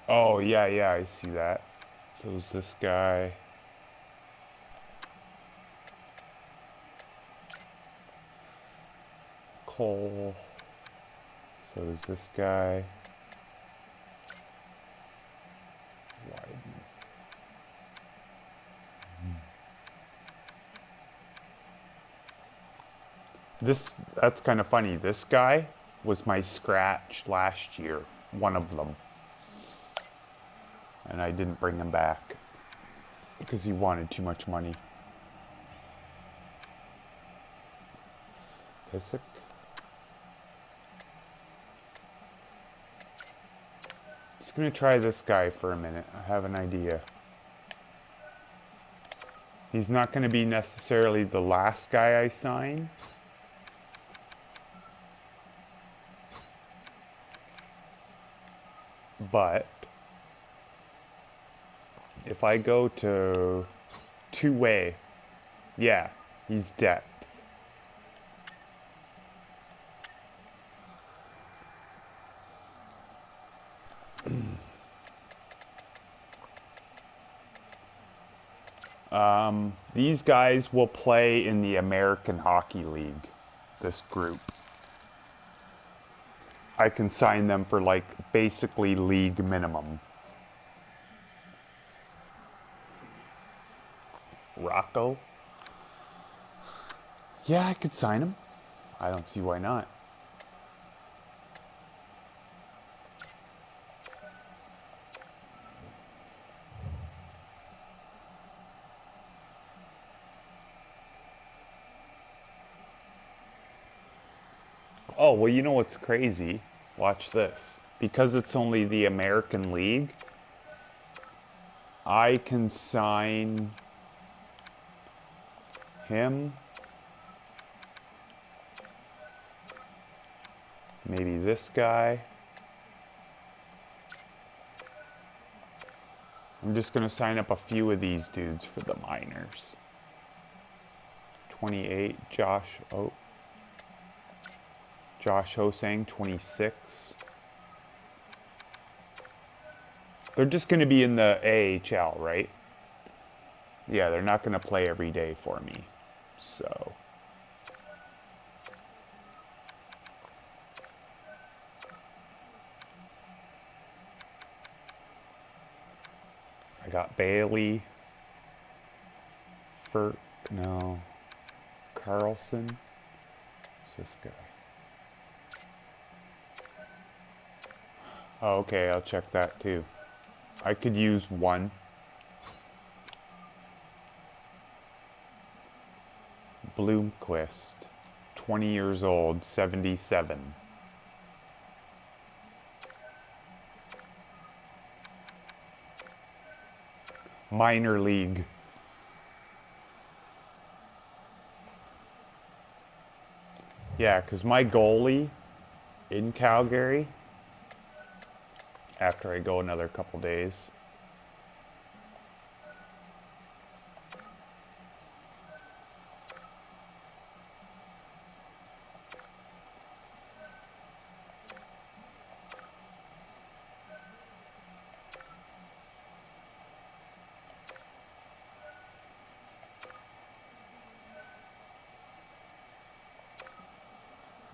Oh, yeah, yeah, I see that. So is this guy. Cole. So is this guy. Widen. That's kind of funny. This guy was my scratch last year. One of them. And I didn't bring him back. Because he wanted too much money. Pissick. Just gonna try this guy for a minute. I have an idea. He's not gonna be necessarily the last guy I sign. But if I go to two-way, yeah, he's depth. These guys will play in the American Hockey League, this group. I can sign them for like basically league minimum. Rocco? Yeah, I could sign him. I don't see why not. Oh, well, you know what's crazy? Watch this. Because it's only the American League, I can sign him. Maybe this guy. I'm just going to sign up a few of these dudes for the minors. 28, Josh Hosang, 26. They're just going to be in the AHL, right? Yeah, they're not going to play every day for me. So. I got Bailey. Carlson. Who's this guy? Oh, okay, I'll check that too. I could use one. Bloomquist. 20 years old, 77. Minor league. Yeah, because my goalie in Calgary, after I go another couple days,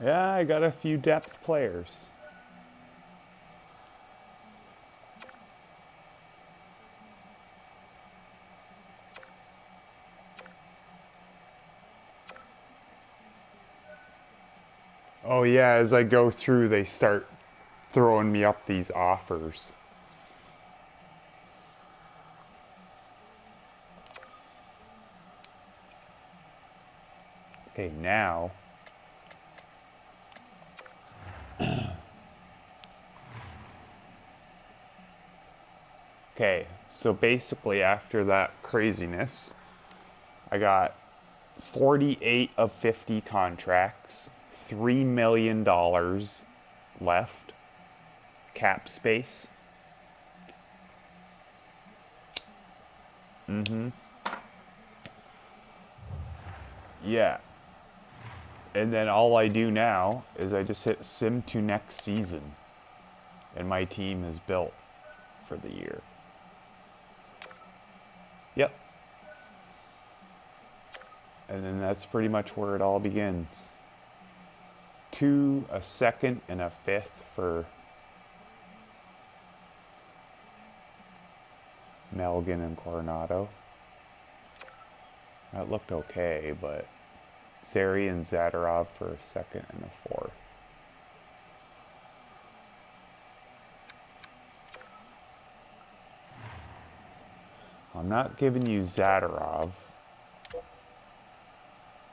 yeah, I got a few depth players. Oh yeah, as I go through, they start throwing me up these offers. Okay, now. Okay, so basically after that craziness, I got 48 of 50 contracts, $3 million left, cap space. Yeah. And then all I do now is I just hit sim to next season, and my team is built for the year. Yep. And then that's pretty much where it all begins. 2, a second, and a fifth for Melgen and Coronado. That looked okay, but Zary and Zadorov for a second and a fourth. I'm not giving you Zadorov,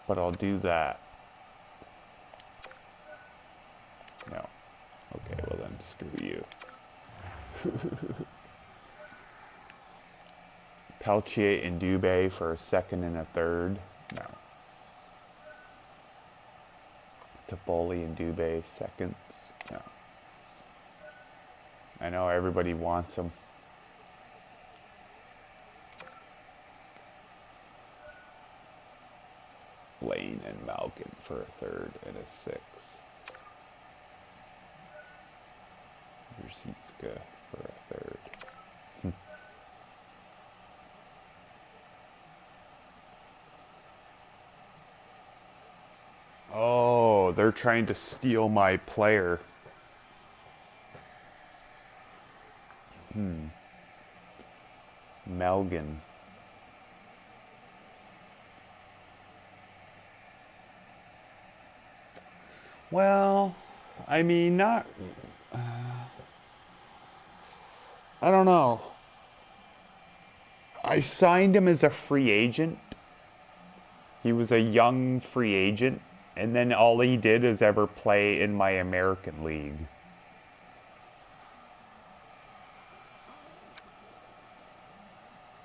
but I'll do that. No. Okay, well then, screw you. Peltier and Dubé for a second and a third. No. Toffoli and Dubé seconds. No. I know everybody wants them. Lane and Malkin for a third and a sixth. Ruzicka for a third. Oh, they're trying to steal my player. Melgen. Well, I mean, not. I don't know. I signed him as a free agent. He was a young free agent, and then all he did is ever play in my American League.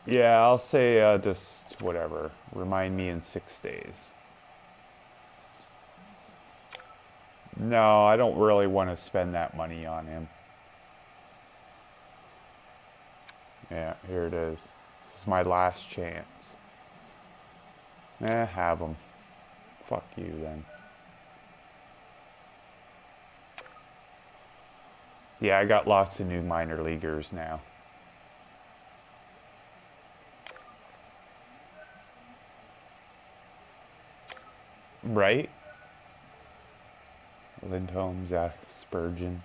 Yeah, I'll say just whatever. Remind me in 6 days. No, I don't really want to spend that money on him. Yeah, here it is. This is my last chance. Have him. Fuck you then. Yeah, I got lots of new minor leaguers now. Right? Lindholm, Zach Spurgeon.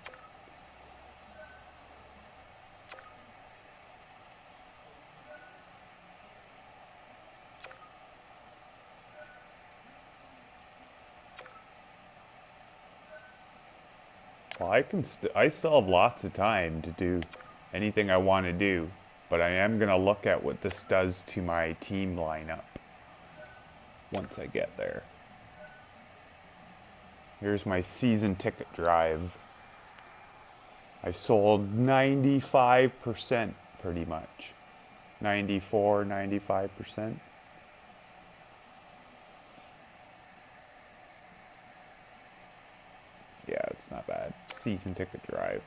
Well, I still have lots of time to do anything I want to do, but I am going to look at what this does to my team lineup once I get there. Here's my season ticket drive. I sold 95% pretty much. 94, 95%. That's not bad. Season ticket drive.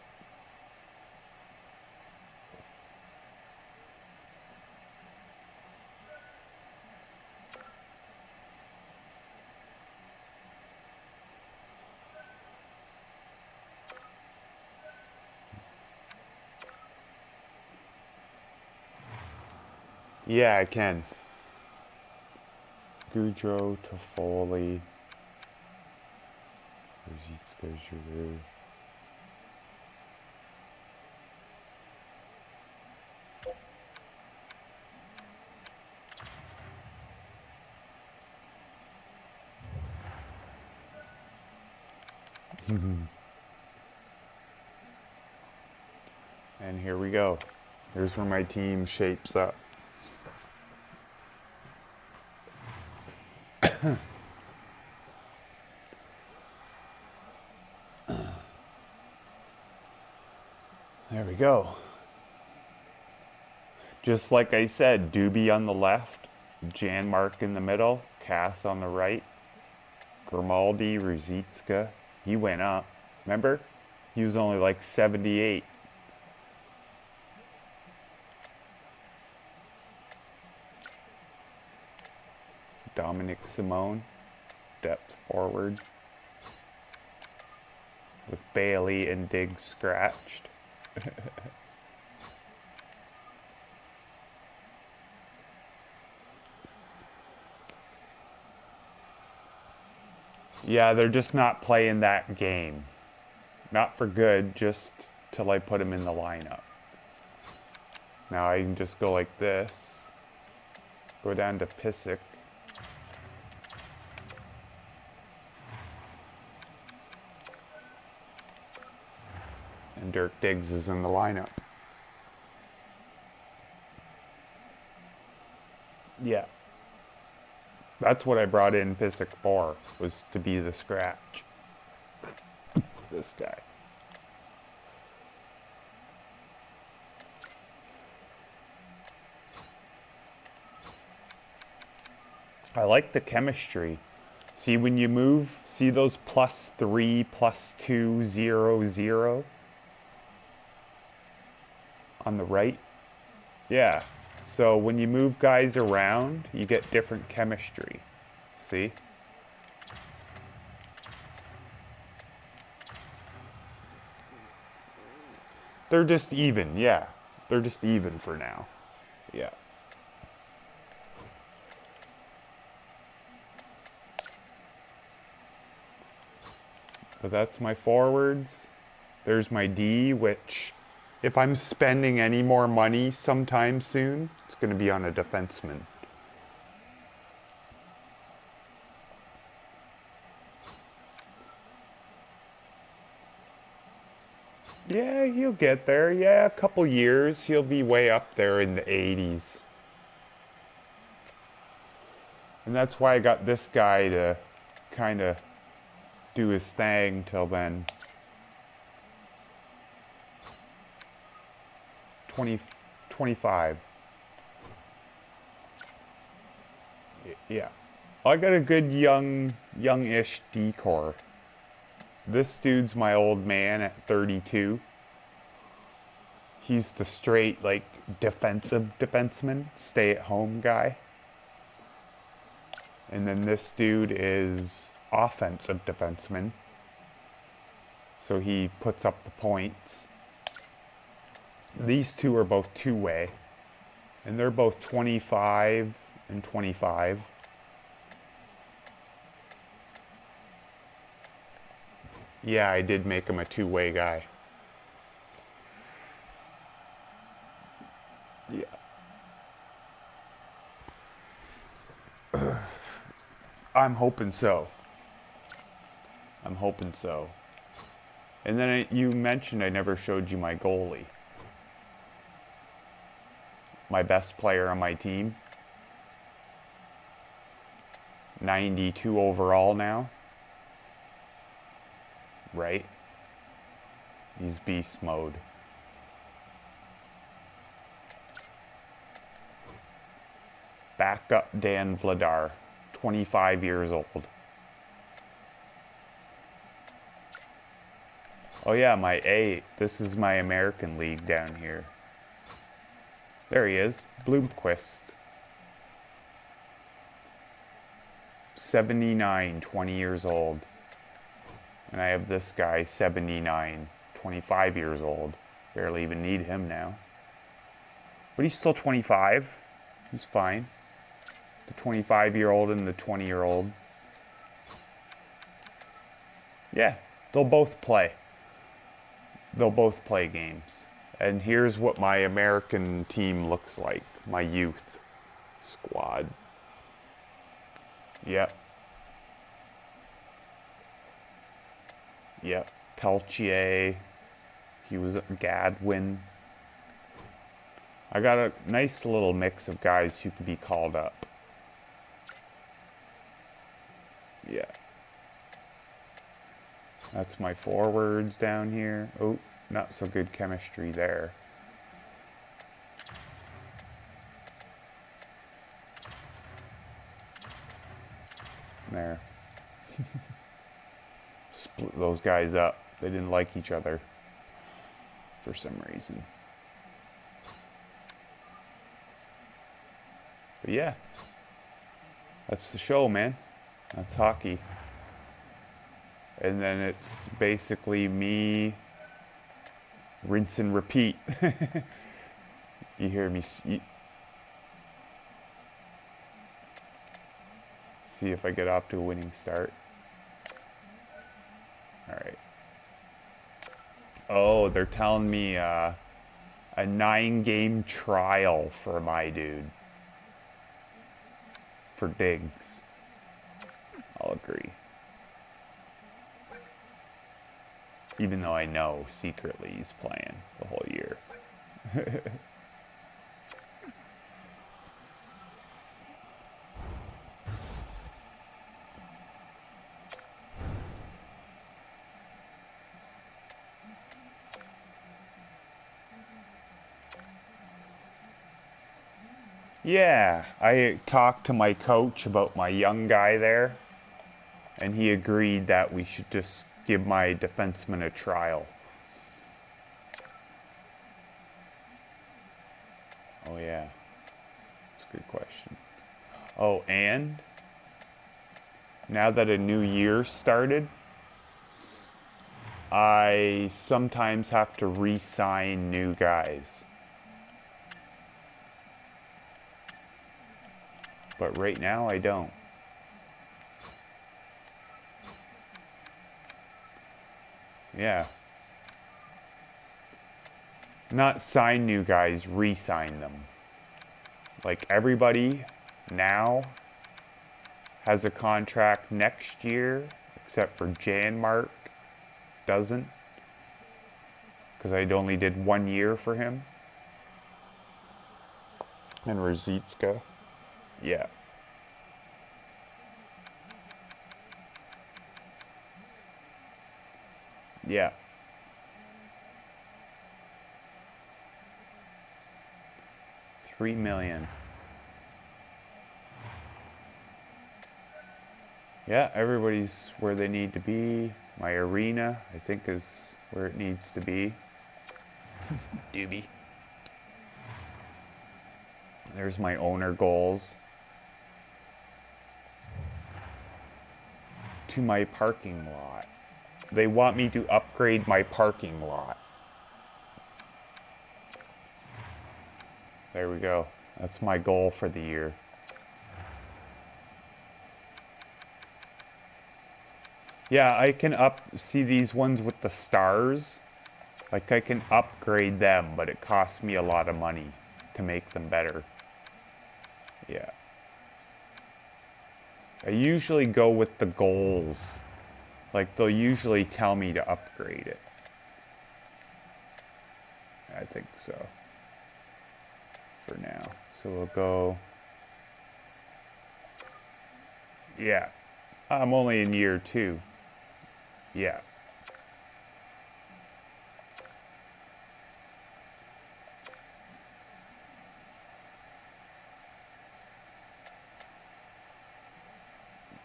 Yeah, I can. Goudreau, Toffoli, Ruzicka, Giroux. And here we go. Here's where my team shapes up. There we go. Just like I said, Doobie on the left, Janmark in the middle, Cass on the right, Grimaldi, Ruzicka. He went up. Remember? He was only like 78. Dominic Simone, depth forward, with Bailey and Diggs scratched. Yeah, they're just not playing that game. Not for good, just till I put him in the lineup. Now I can just go like this. Go down to Pissick. And Dirk Diggs is in the lineup. Yeah. That's what I brought in Pissick for, was to be the scratch. This guy. I like the chemistry. See, when you move, see those +3, +2, 0, 0 on the right? Yeah. So when you move guys around, you get different chemistry. See? They're just even, yeah. They're just even for now. Yeah. But that's my forwards. There's my D, which if I'm spending any more money sometime soon, it's going to be on a defenseman. Yeah, he'll get there. Yeah, a couple years, he'll be way up there in the 80s. And that's why I got this guy to kind of do his thing till then. 20, 25. Yeah. I got a good youngish decor. This dude's my old man at 32. He's the straight, like, defensive defenseman, stay-at-home guy. And then this dude is offensive defenseman. So he puts up the points. These two are both two-way. And they're both 25 and 25. Yeah, I did make him a two-way guy. Yeah. I'm hoping so. I'm hoping so. And then you mentioned I never showed you my goalie. My best player on my team. 92 overall now. Right? He's beast mode. Backup Dan Vladar, 25 years old. Oh yeah, my A. This is my American League down here. There he is, Bloomquist. 79, 20 years old. And I have this guy, 79, 25 years old. Barely even need him now. But he's still 25. He's fine. The 25-year-old and the 20-year-old. Yeah, they'll both play. They'll both play games. And here's what my American team looks like. My youth squad. Yep. Yep. Peltier. He was at Gadwin. I got a nice little mix of guys who could be called up. Yeah. That's my forwards down here. Oh, not so good chemistry there. There. Split those guys up. They didn't like each other for some reason. But yeah, that's the show, man. That's hockey. And then it's basically me rinse and repeat. You hear me see if I get off to a winning start. All right. Oh, they're telling me a 9-game trial for my dude. For Diggs. I'll agree. Even though I know secretly he's playing the whole year. Yeah, I talked to my coach about my young guy there, and he agreed that we should just give my defenseman a trial. Oh yeah, that's a good question. Oh, and now that a new year started, I sometimes have to re-sign new guys. But right now I don't. Yeah. Not sign new guys, re-sign them. Like everybody now has a contract next year, except for Janmark doesn't. Because I only did 1 year for him. And Rosicka. Yeah. Yeah. $3 million. Yeah, everybody's where they need to be. My arena, I think, is where it needs to be. Doobie. There's my owner goals. To my parking lot. They want me to upgrade my parking lot. There we go. That's my goal for the year. Yeah, I can see these ones with the stars. Like I can upgrade them, but it costs me a lot of money to make them better. Yeah. I usually go with the goals. Like they'll usually tell me to upgrade it. I think so. For now. So we'll go. Yeah. I'm only in year 2. Yeah.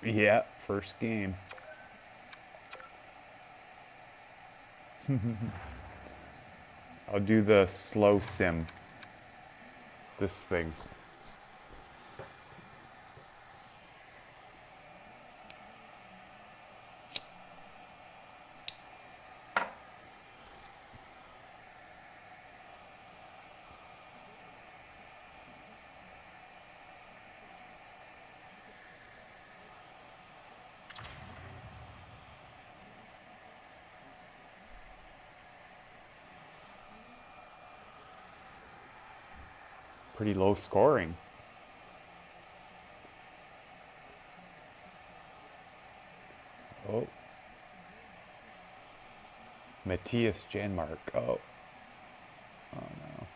Yeah, first game. I'll do the slow sim. This thing. Pretty low scoring. Oh. Matthias Janmark. Oh. Oh no.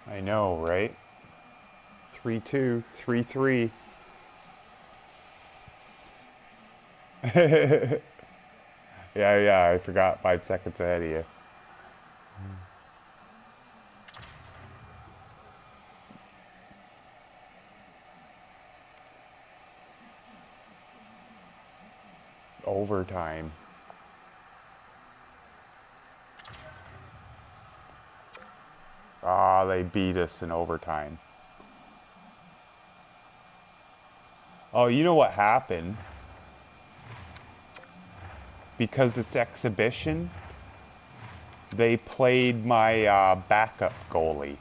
I know, right? 3-2, 3-3. Yeah, I forgot 5 seconds ahead of you. Overtime. Ah, they beat us in overtime. Oh, you know what happened? Because it's exhibition, they played my backup goalie.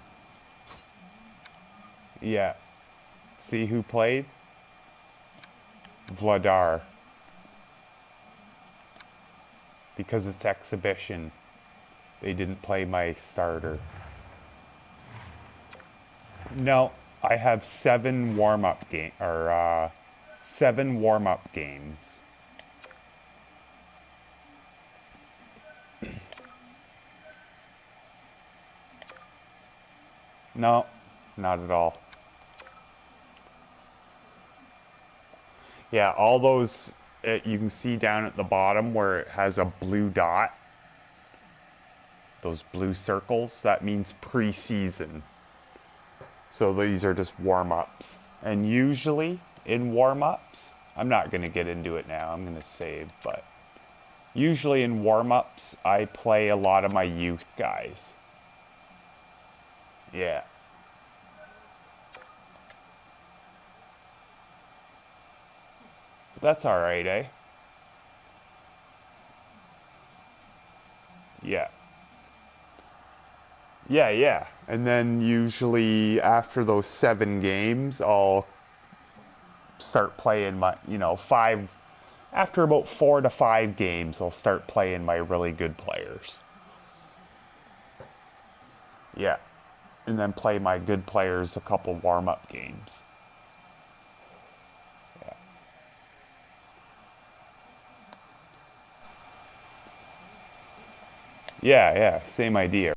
Yeah. See who played? Vladar. Because it's exhibition, they didn't play my starter. No, I have 7 warm-up games. No, not at all. Yeah, all those you can see down at the bottom where it has a blue dot. Those blue circles, that means preseason. So these are just warm-ups. And usually in warm-ups, I'm not going to get into it now, I'm going to save, but usually in warm-ups, I play a lot of my youth guys. Yeah. But that's alright, eh? Yeah. Yeah. And then usually after those 7 games, I'll start playing my, after about 4 to 5 games, I'll start playing my really good players. Yeah. And then play my good players a couple warm-up games. Yeah, same idea.